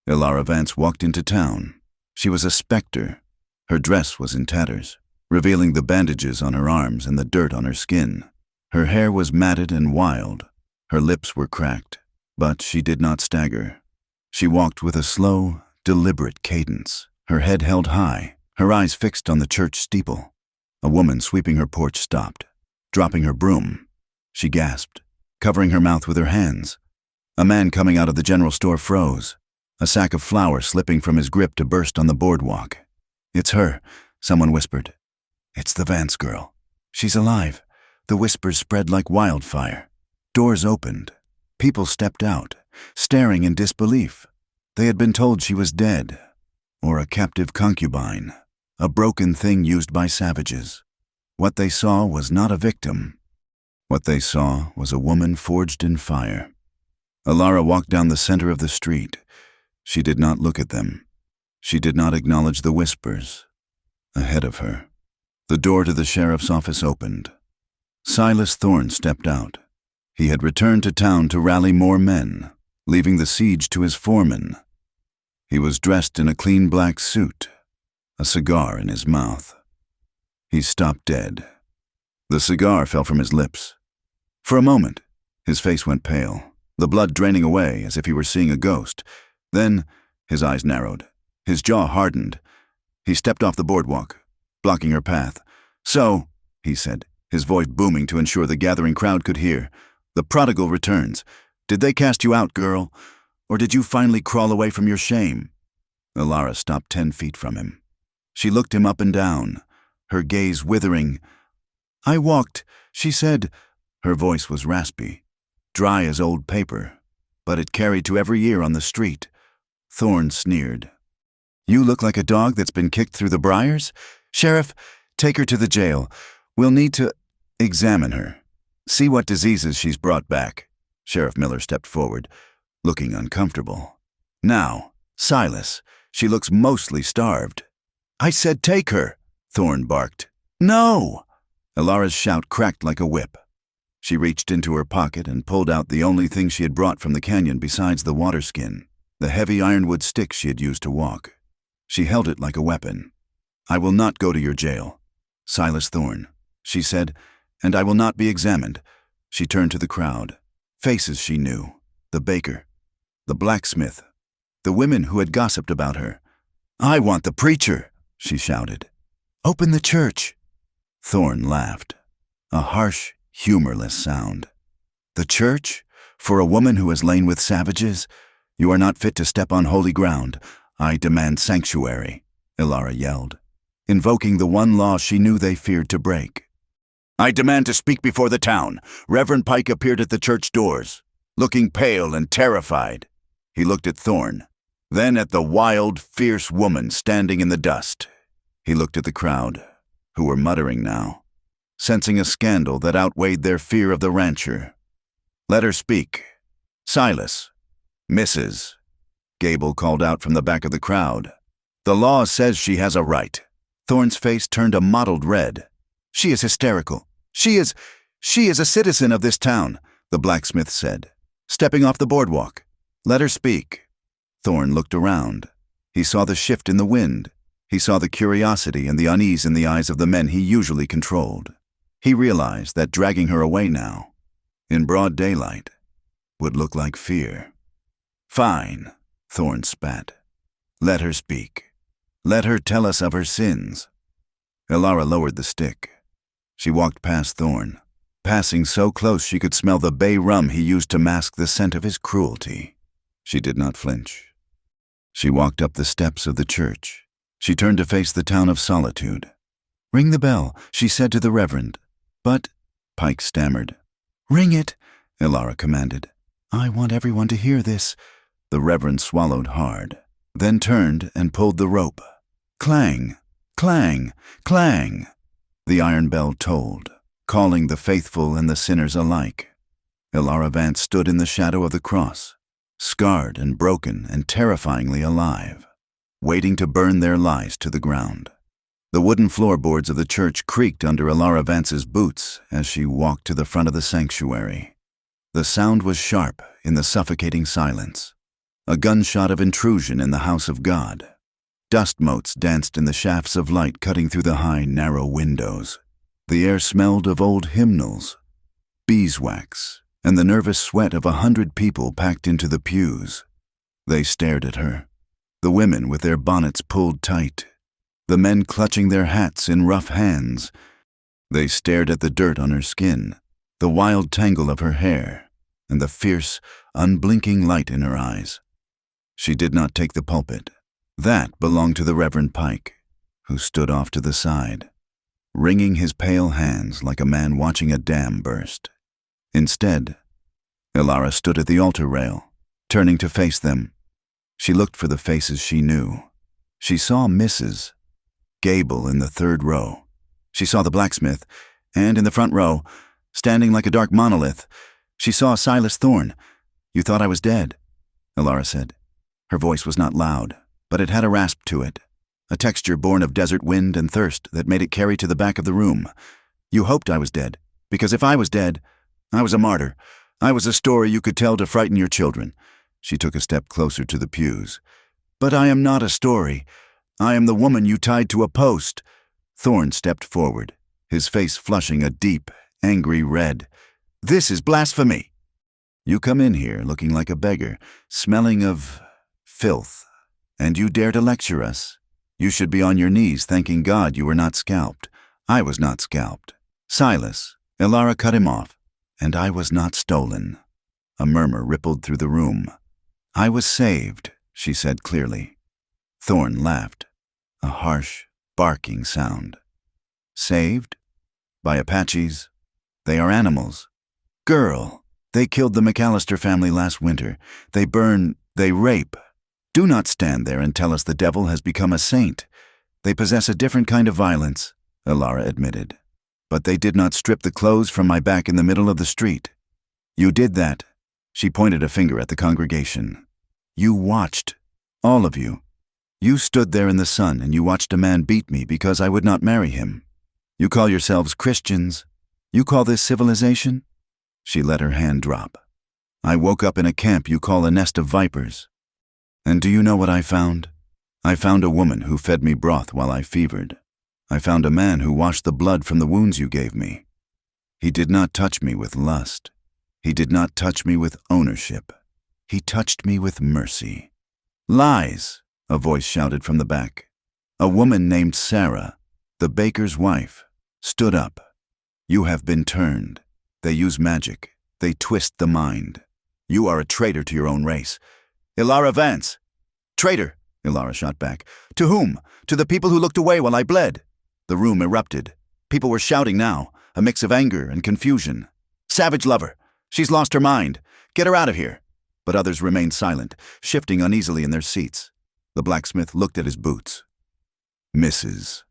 Alara Vance walked into town. She was a specter. Her dress was in tatters, revealing the bandages on her arms and the dirt on her skin. Her hair was matted and wild. Her lips were cracked, but she did not stagger. She walked with a slow, deliberate cadence, her head held high, her eyes fixed on the church steeple. A woman sweeping her porch stopped, dropping her broom. She gasped, covering her mouth with her hands. A man coming out of the general store froze, a sack of flour slipping from his grip to burst on the boardwalk. "It's her," someone whispered. "It's the Vance girl. She's alive." The whispers spread like wildfire. Doors opened. People stepped out, staring in disbelief. They had been told she was dead, or a captive concubine, a broken thing used by savages. What they saw was not a victim. What they saw was a woman forged in fire. Alara walked down the center of the street. She did not look at them. She did not acknowledge the whispers. Ahead of her, the door to the sheriff's office opened. Silas Thorne stepped out. He had returned to town to rally more men, leaving the siege to his foreman. He was dressed in a clean black suit, a cigar in his mouth. He stopped dead. The cigar fell from his lips. For a moment, his face went pale, the blood draining away as if he were seeing a ghost. Then, his eyes narrowed. His jaw hardened. He stepped off the boardwalk, blocking her path. "So," he said, his voice booming to ensure the gathering crowd could hear, "the prodigal returns. Did they cast you out, girl? Or did you finally crawl away from your shame?" Alara stopped 10 feet from him. She looked him up and down, her gaze withering. "I walked," she said. Her voice was raspy, dry as old paper, but it carried to every ear on the street. Thorne sneered. "You look like a dog that's been kicked through the briars? Sheriff, take her to the jail. We'll need to examine her. See what diseases she's brought back." Sheriff Miller stepped forward, looking uncomfortable. "Now, Silas, she looks mostly starved." "I said take her," Thorne barked. "No!" Alara's shout cracked like a whip. She reached into her pocket and pulled out the only thing she had brought from the canyon besides the water skin, the heavy ironwood stick she had used to walk. She held it like a weapon. I will not go to your jail. Silas Thorne, she said, and I will not be examined. She turned to the crowd. Faces she knew. The baker. The blacksmith. The women who had gossiped about her. I want the preacher, she shouted. Open the church. Thorne laughed. A harsh, humorless sound. The church? For a woman who has lain with savages? You are not fit to step on holy ground. I demand sanctuary, Ilara yelled, invoking the one law she knew they feared to break. I demand to speak before the town. Reverend Pike appeared at the church doors, looking pale and terrified. He looked at Thorne, then at the wild, fierce woman standing in the dust. He looked at the crowd, who were muttering now, sensing a scandal that outweighed their fear of the rancher. Let her speak. Silas. Mrs. Gable called out from the back of the crowd. The law says she has a right. Thorne's face turned a mottled red. She is hysterical. She is a citizen of this town, the blacksmith said, stepping off the boardwalk. Let her speak. Thorne looked around. He saw the shift in the wind. He saw the curiosity and the unease in the eyes of the men he usually controlled. He realized that dragging her away now, in broad daylight, would look like fear. Fine, Thorne spat. Let her speak. Let her tell us of her sins. Ilara lowered the stick. She walked past Thorne, passing so close she could smell the bay rum he used to mask the scent of his cruelty. She did not flinch. She walked up the steps of the church. She turned to face the town of Solitude. Ring the bell, she said to the reverend. But, Pike stammered. Ring it, Ilara commanded. I want everyone to hear this. The reverend swallowed hard, then turned and pulled the rope. Clang, clang, clang. The iron bell tolled, calling the faithful and the sinners alike. Ilara Vance stood in the shadow of the cross, scarred and broken and terrifyingly alive, waiting to burn their lies to the ground. The wooden floorboards of the church creaked under Ilara Vance's boots as she walked to the front of the sanctuary. The sound was sharp in the suffocating silence, a gunshot of intrusion in the house of God. Dust motes danced in the shafts of light cutting through the high, narrow windows. The air smelled of old hymnals, beeswax, and the nervous sweat of 100 people packed into the pews. They stared at her, the women with their bonnets pulled tight, the men clutching their hats in rough hands. They stared at the dirt on her skin, the wild tangle of her hair, and the fierce, unblinking light in her eyes. She did not take the pulpit. That belonged to the Reverend Pike, who stood off to the side, wringing his pale hands like a man watching a dam burst. Instead, Ilara stood at the altar rail, turning to face them. She looked for the faces she knew. She saw Mrs. Gable in the third row. She saw the blacksmith, and in the front row, standing like a dark monolith, she saw Silas Thorne. You thought I was dead, Ilara said. Her voice was not loud, but it had a rasp to it, a texture born of desert wind and thirst that made it carry to the back of the room. You hoped I was dead, because if I was dead, I was a martyr. I was a story you could tell to frighten your children. She took a step closer to the pews. But I am not a story. I am the woman you tied to a post. Thorne stepped forward, his face flushing a deep, angry red. This is blasphemy. You come in here looking like a beggar, smelling of filth, and you dare to lecture us. You should be on your knees thanking God you were not scalped. I was not scalped. Silas, Ilara cut him off, and I was not stolen. A murmur rippled through the room. I was saved, she said clearly. Thorne laughed, a harsh, barking sound. Saved? By Apaches? They are animals. Girl, they killed the McAllister family last winter. They burn, they rape. Do not stand there and tell us the devil has become a saint. They possess a different kind of violence, Ilara admitted. But they did not strip the clothes from my back in the middle of the street. You did that. She pointed a finger at the congregation. You watched. All of you. You stood there in the sun and you watched a man beat me because I would not marry him. You call yourselves Christians. You call this civilization? She let her hand drop. I woke up in a camp you call a nest of vipers. And do you know what I found? I found a woman who fed me broth while I fevered. I found a man who washed the blood from the wounds you gave me. He did not touch me with lust. He did not touch me with ownership. He touched me with mercy." "Lies," a voice shouted from the back. A woman named Sarah, the baker's wife, stood up. "You have been turned. They use magic. They twist the mind. You are a traitor to your own race." "Ilara Vance!" "Traitor!" Ilara shot back. "To whom? To the people who looked away while I bled." The room erupted. People were shouting now, a mix of anger and confusion. "Savage lover! She's lost her mind! Get her out of here!" But others remained silent, shifting uneasily in their seats. The blacksmith looked at his boots. "Mrs."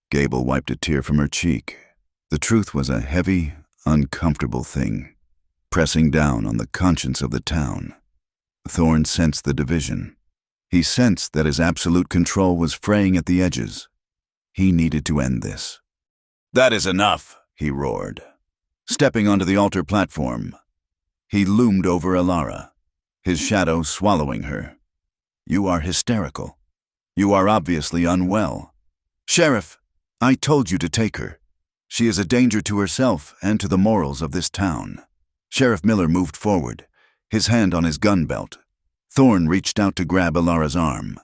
Gable wiped a tear from her cheek. The truth was a heavy, uncomfortable thing, pressing down on the conscience of the town. Thorne sensed the division. He sensed that his absolute control was fraying at the edges. He needed to end this. "That is enough," he roared. Stepping onto the altar platform, he loomed over Ilara, his shadow swallowing her. "You are hysterical. You are obviously unwell. Sheriff, I told you to take her. She is a danger to herself and to the morals of this town." Sheriff Miller moved forward, his hand on his gun belt. Thorne reached out to grab Ilara's arm.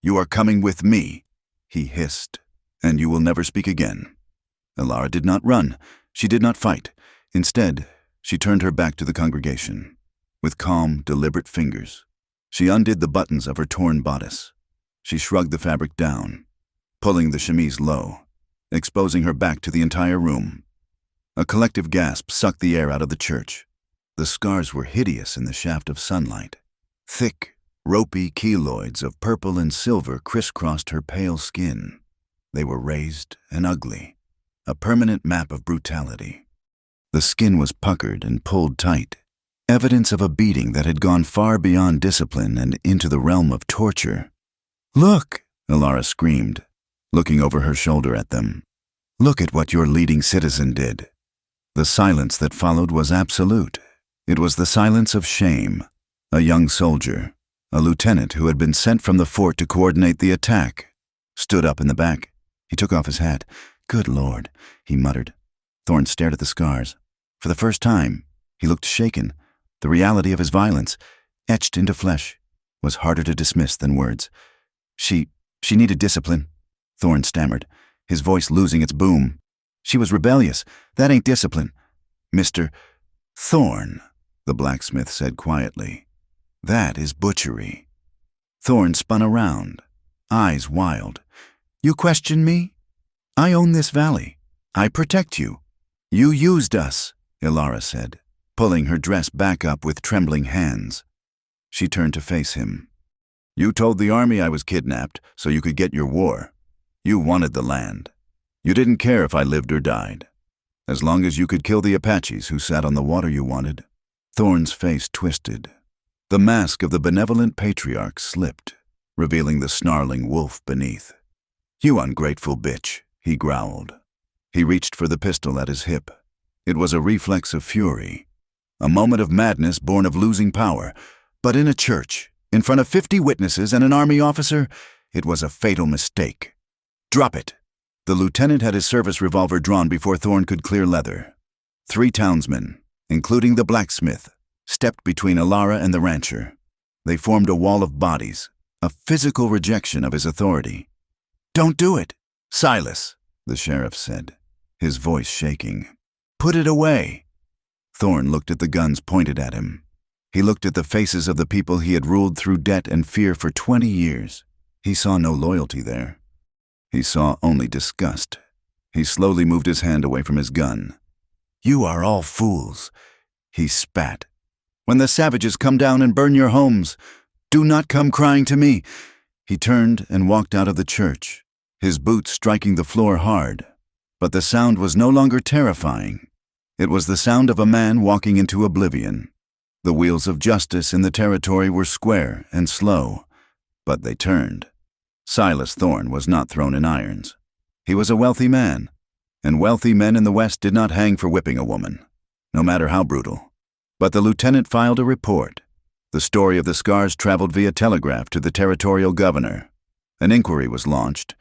"You are coming with me," he hissed, "and you will never speak again." Ilara did not run. She did not fight. Instead, she turned her back to the congregation. With calm, deliberate fingers, she undid the buttons of her torn bodice. She shrugged the fabric down, pulling the chemise low, exposing her back to the entire room. A collective gasp sucked the air out of the church. The scars were hideous in the shaft of sunlight. Thick, ropey keloids of purple and silver crisscrossed her pale skin. They were raised and ugly, a permanent map of brutality. The skin was puckered and pulled tight, evidence of a beating that had gone far beyond discipline and into the realm of torture. "Look!" Ilara screamed, looking over her shoulder at them. "Look at what your leading citizen did." The silence that followed was absolute. It was the silence of shame. A young soldier, a lieutenant who had been sent from the fort to coordinate the attack, stood up in the back. He took off his hat. "Good Lord," he muttered. Thorne stared at the scars. For the first time, he looked shaken. The reality of his violence, etched into flesh, was harder to dismiss than words. She needed discipline," Thorne stammered, his voice losing its boom. "She was rebellious. That ain't discipline." "Mr. Thorne," the blacksmith said quietly, "that is butchery." Thorne spun around, eyes wild. "You question me? I own this valley. I protect you." "You used us," Ilara said, pulling her dress back up with trembling hands. She turned to face him. "You told the army I was kidnapped so you could get your war. You wanted the land. You didn't care if I lived or died, as long as you could kill the Apaches who sat on the water you wanted." Thorne's face twisted. The mask of the benevolent patriarch slipped, revealing the snarling wolf beneath. "You ungrateful bitch," he growled. He reached for the pistol at his hip. It was a reflex of fury, a moment of madness born of losing power. But in a church, in front of 50 witnesses and an army officer, it was a fatal mistake. "Drop it." The lieutenant had his service revolver drawn before Thorne could clear leather. 3 townsmen, including the blacksmith, stepped between Ilara and the rancher. They formed a wall of bodies, a physical rejection of his authority. "Don't do it." "Silas," the sheriff said, his voice shaking. "Put it away." Thorne looked at the guns pointed at him. He looked at the faces of the people he had ruled through debt and fear for 20 years. He saw no loyalty there. He saw only disgust. He slowly moved his hand away from his gun. "You are all fools," he spat. "When the savages come down and burn your homes, do not come crying to me." He turned and walked out of the church, his boots striking the floor hard. But the sound was no longer terrifying. It was the sound of a man walking into oblivion. The wheels of justice in the territory were square and slow, but they turned. Silas Thorne was not thrown in irons. He was a wealthy man, and wealthy men in the West did not hang for whipping a woman, no matter how brutal. But the lieutenant filed a report. The story of the scars traveled via telegraph to the territorial governor. An inquiry was launched.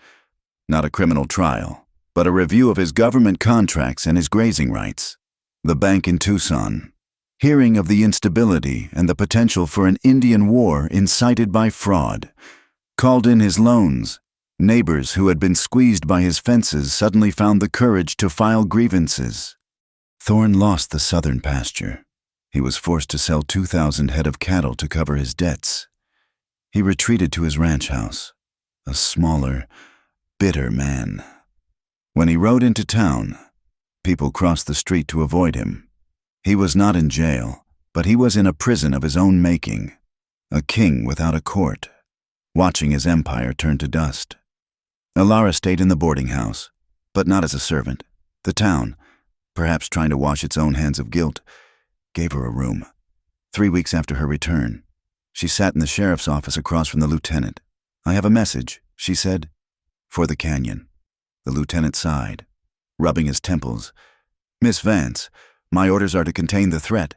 Not a criminal trial, but a review of his government contracts and his grazing rights. The bank in Tucson, hearing of the instability and the potential for an Indian war incited by fraud, called in his loans. Neighbors who had been squeezed by his fences suddenly found the courage to file grievances. Thorne lost the southern pasture. He was forced to sell 2,000 head of cattle to cover his debts. He retreated to his ranch house, a smaller, bitter man. When he rode into town, people crossed the street to avoid him. He was not in jail, but he was in a prison of his own making, a king without a court, watching his empire turn to dust. Elara stayed in the boarding house, but not as a servant. The town, perhaps trying to wash its own hands of guilt, gave her a room. 3 weeks after her return, she sat in the sheriff's office across from the lieutenant. "I have a message," she said. "For the canyon." The lieutenant sighed, rubbing his temples. "Miss Vance, my orders are to contain the threat.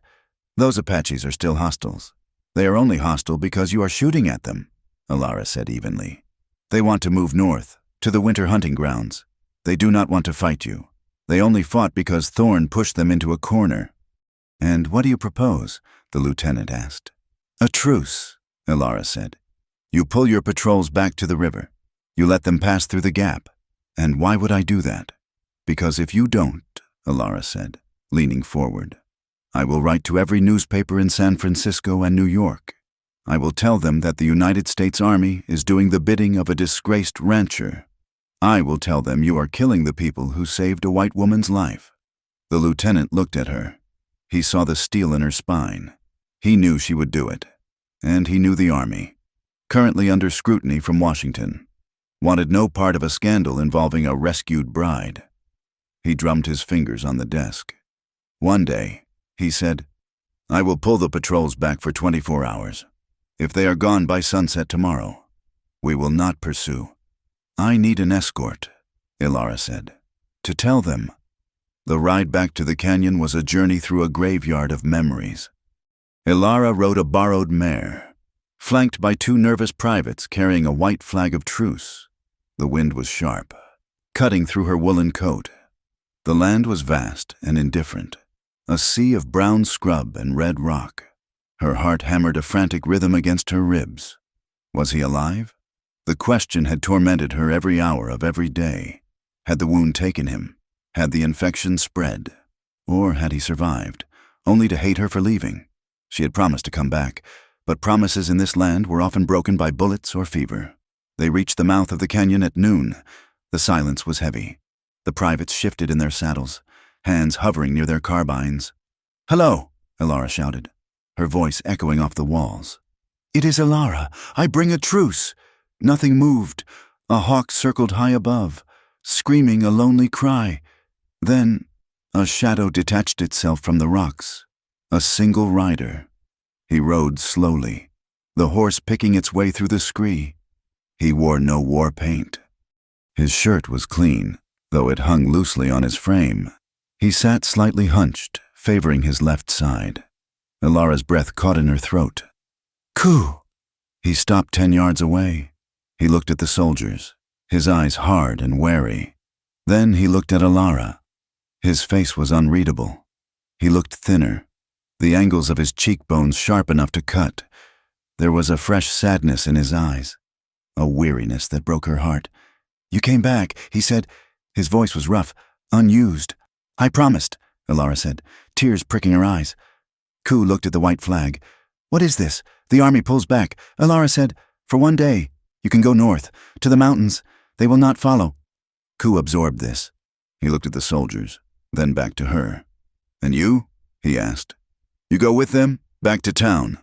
Those Apaches are still hostiles. They are only hostile because you are shooting at them," Elara said evenly. "They want to move north, to the winter hunting grounds. They do not want to fight you. They only fought because Thorne pushed them into a corner." "And what do you propose?" the lieutenant asked. "A truce," Elara said. "You pull your patrols back to the river. You let them pass through the gap. And why would I do that?" "Because if you don't," Elara said, leaning forward, "I will write to every newspaper in San Francisco and New York. I will tell them that the United States Army is doing the bidding of a disgraced rancher. I will tell them you are killing the people who saved a white woman's life." The lieutenant looked at her. He saw the steel in her spine. He knew she would do it. And he knew the Army, currently under scrutiny from Washington, wanted no part of a scandal involving a rescued bride. He drummed his fingers on the desk. "One day," he said, "I will pull the patrols back for 24 hours. If they are gone by sunset tomorrow, we will not pursue." "I need an escort," Elara said, "to tell them." The ride back to the canyon was a journey through a graveyard of memories. Elara rode a borrowed mare, flanked by 2 nervous privates carrying a white flag of truce. The wind was sharp, cutting through her woolen coat. The land was vast and indifferent, a sea of brown scrub and red rock. Her heart hammered a frantic rhythm against her ribs. Was he alive? The question had tormented her every hour of every day. Had the wound taken him? Had the infection spread? Or had he survived, only to hate her for leaving? She had promised to come back, but promises in this land were often broken by bullets or fever. They reached the mouth of the canyon at noon. The silence was heavy. The privates shifted in their saddles, hands hovering near their carbines. "Hello," Elara shouted, her voice echoing off the walls. "It is Elara. I bring a truce." Nothing moved. A hawk circled high above, screaming a lonely cry. Then a shadow detached itself from the rocks. A single rider. He rode slowly, the horse picking its way through the scree. He wore no war paint. His shirt was clean, though it hung loosely on his frame. He sat slightly hunched, favoring his left side. Elara's breath caught in her throat. "Coo!" He stopped 10 yards away. He looked at the soldiers, his eyes hard and wary. Then he looked at Elara. His face was unreadable. He looked thinner, the angles of his cheekbones sharp enough to cut. There was a fresh sadness in his eyes, a weariness that broke her heart. "You came back," he said. His voice was rough, unused. "I promised," Elara said, tears pricking her eyes. Ku looked at the white flag. "What is this? The army pulls back." Elara said, "For 1 day. You can go north, to the mountains. They will not follow." Ku absorbed this. He looked at the soldiers, then back to her. "And you?" he asked. "You go with them, back to town?"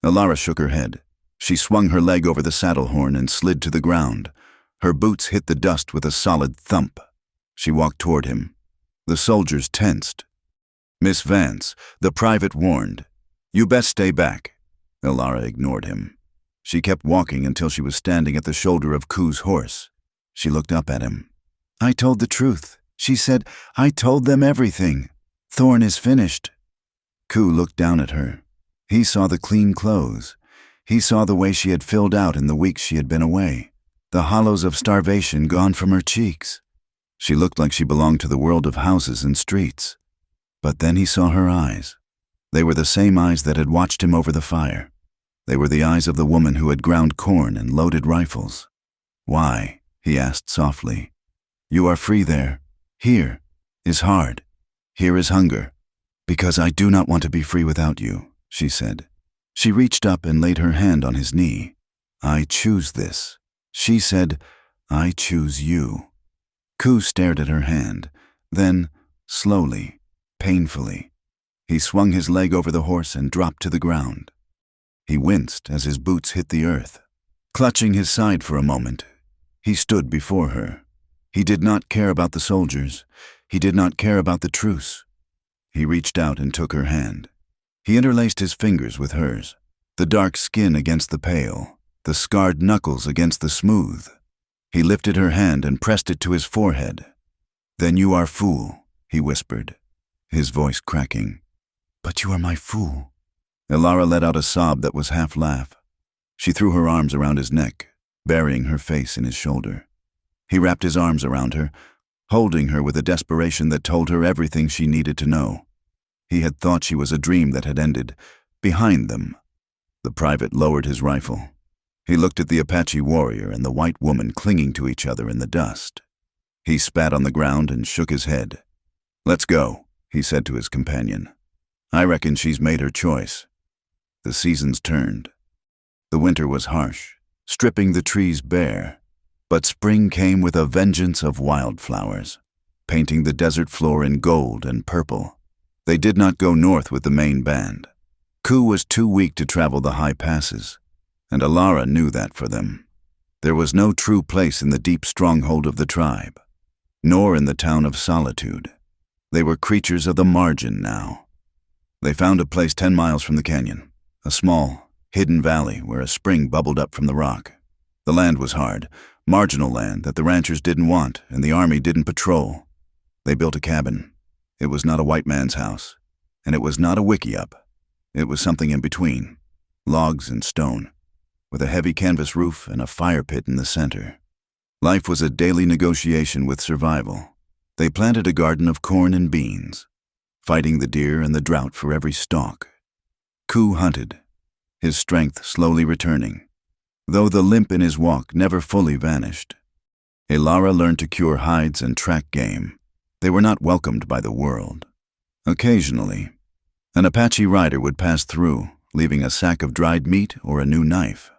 Elara shook her head. She swung her leg over the saddle horn and slid to the ground. Her boots hit the dust with a solid thump. She walked toward him. The soldiers tensed. "Miss Vance," the private warned. "You best stay back." Elara ignored him. She kept walking until she was standing at the shoulder of Ku's horse. She looked up at him. "I told the truth," she said. "I told them everything. Thorne is finished." Ku looked down at her. He saw the clean clothes. He saw the way she had filled out in the weeks she had been away. the hollows of starvation gone from her cheeks. She looked like she belonged to the world of houses and streets. But then he saw her eyes. They were the same eyes that had watched him over the fire. They were the eyes of the woman who had ground corn and loaded rifles. "Why?" he asked softly. "You are free there. Here is hard. Here is hunger." "Because I do not want to be free without you," she said. She reached up and laid her hand on his knee. "I choose this." She said, "I choose you." Ku stared at her hand. Then, slowly, painfully, he swung his leg over the horse and dropped to the ground. He winced as his boots hit the earth. Clutching his side for a moment, he stood before her. He did not care about the soldiers. He did not care about the truce. He reached out and took her hand. He interlaced his fingers with hers, the dark skin against the pale, the scarred knuckles against the smooth. He lifted her hand and pressed it to his forehead. "Then you are fool," he whispered, his voice cracking. "But you are my fool." Elara let out a sob that was half laugh. She threw her arms around his neck, burying her face in his shoulder. He wrapped his arms around her, holding her with a desperation that told her everything she needed to know. He had thought she was a dream that had ended. Behind them, the private lowered his rifle. He looked at the Apache warrior and the white woman clinging to each other in the dust. He spat on the ground and shook his head. "Let's go," he said to his companion. "I reckon she's made her choice." The seasons turned. The winter was harsh, stripping the trees bare, but spring came with a vengeance of wildflowers, painting the desert floor in gold and purple. They did not go north with the main band. Ku was too weak to travel the high passes, and Elara knew that for them. There was no true place in the deep stronghold of the tribe, nor in the town of solitude. They were creatures of the margin now. They found a place 10 miles from the canyon, a small, hidden valley where a spring bubbled up from the rock. The land was hard, marginal land that the ranchers didn't want and the army didn't patrol. They built a cabin. It was not a white man's house, and it was not a wickiup. It was something in between, logs and stone, with a heavy canvas roof and a fire pit in the center. Life was a daily negotiation with survival. They planted a garden of corn and beans, fighting the deer and the drought for every stalk. Ku hunted, his strength slowly returning, though the limp in his walk never fully vanished. Elara learned to cure hides and track game. They were not welcomed by the world. Occasionally, an Apache rider would pass through, leaving a sack of dried meat or a new knife,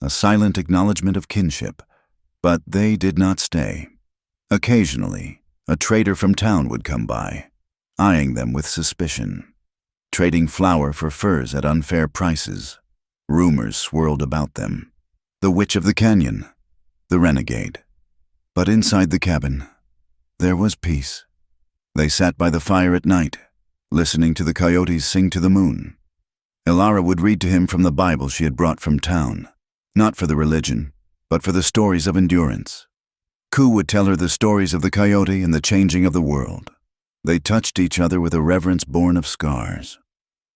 a silent acknowledgement of kinship, but they did not stay. Occasionally, a trader from town would come by, eyeing them with suspicion, trading flour for furs at unfair prices. Rumors swirled about them. The witch of the canyon, the renegade. But inside the cabin, there was peace. They sat by the fire at night, listening to the coyotes sing to the moon. Elara would read to him from the Bible she had brought from town, not for the religion, but for the stories of endurance. Ku would tell her the stories of the coyote and the changing of the world. They touched each other with a reverence born of scars.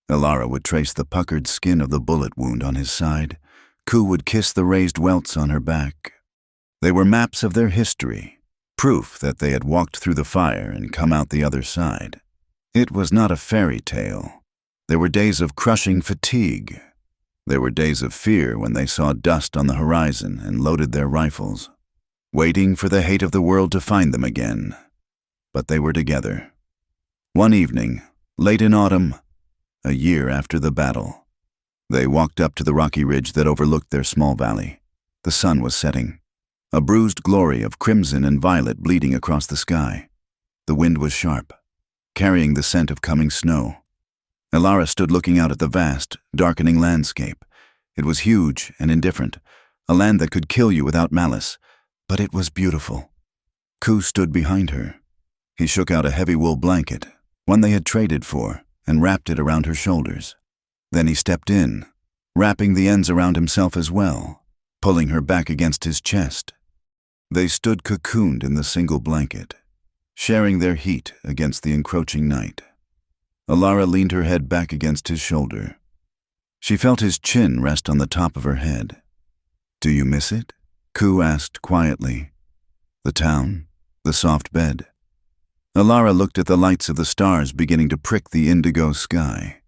Elara would trace the puckered skin of the bullet wound on his side. Ku would kiss the raised welts on her back. They were maps of their history, proof that they had walked through the fire and come out the other side. It was not a fairy tale. There were days of crushing fatigue. There were days of fear when they saw dust on the horizon and loaded their rifles, waiting for the hate of the world to find them again. But they were together. One evening, late in autumn, a year after the battle, they walked up to the rocky ridge that overlooked their small valley. The sun was setting, a bruised glory of crimson and violet bleeding across the sky. The wind was sharp, carrying the scent of coming snow. Elara stood looking out at the vast, darkening landscape. It was huge and indifferent, a land that could kill you without malice, but it was beautiful. Ku stood behind her. He shook out a heavy wool blanket, one they had traded for, and wrapped it around her shoulders. Then he stepped in, wrapping the ends around himself as well, pulling her back against his chest. They stood cocooned in the single blanket, sharing their heat against the encroaching night. Elara leaned her head back against his shoulder. She felt his chin rest on the top of her head. "Do you miss it?" Ku asked quietly. The town, the soft bed. Alara looked at the lights of the stars beginning to prick the indigo sky.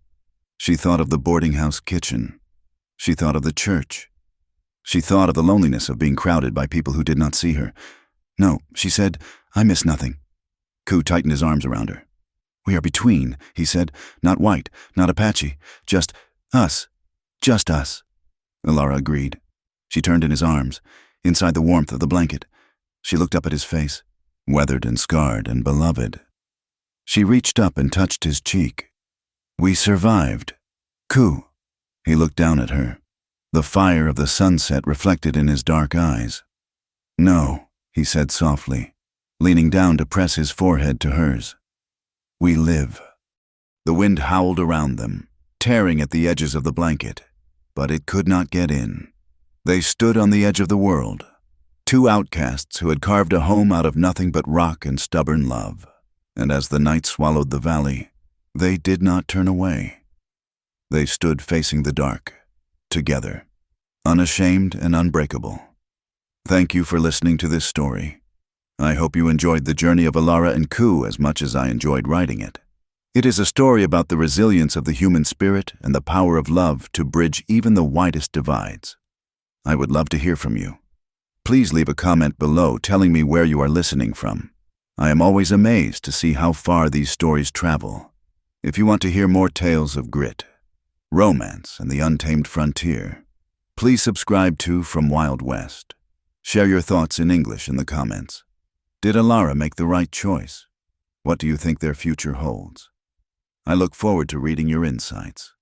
She thought of the boarding house kitchen. She thought of the church. She thought of the loneliness of being crowded by people who did not see her. No, she said, I miss nothing. Ku tightened his arms around her. We are between, he said, not white, not Apache, just us, just us. Alara agreed. She turned in his arms, inside the warmth of the blanket. She looked up at his face, weathered and scarred and beloved. She reached up and touched his cheek. We survived. Ku. He looked down at her, the fire of the sunset reflected in his dark eyes. No, he said softly, leaning down to press his forehead to hers. We live. The wind howled around them, tearing at the edges of the blanket, but it could not get in. They stood on the edge of the world, two outcasts who had carved a home out of nothing but rock and stubborn love. And as the night swallowed the valley, they did not turn away. They stood facing the dark, together, unashamed and unbreakable. Thank you for listening to this story. I hope you enjoyed the journey of Alara and Ku as much as I enjoyed writing it. It is a story about the resilience of the human spirit and the power of love to bridge even the widest divides. I would love to hear from you. Please leave a comment below telling me where you are listening from. I am always amazed to see how far these stories travel. If you want to hear more tales of grit, romance, and the untamed frontier, please subscribe to From Wild West. Share your thoughts in English in the comments. Did Alara make the right choice? What do you think their future holds? I look forward to reading your insights.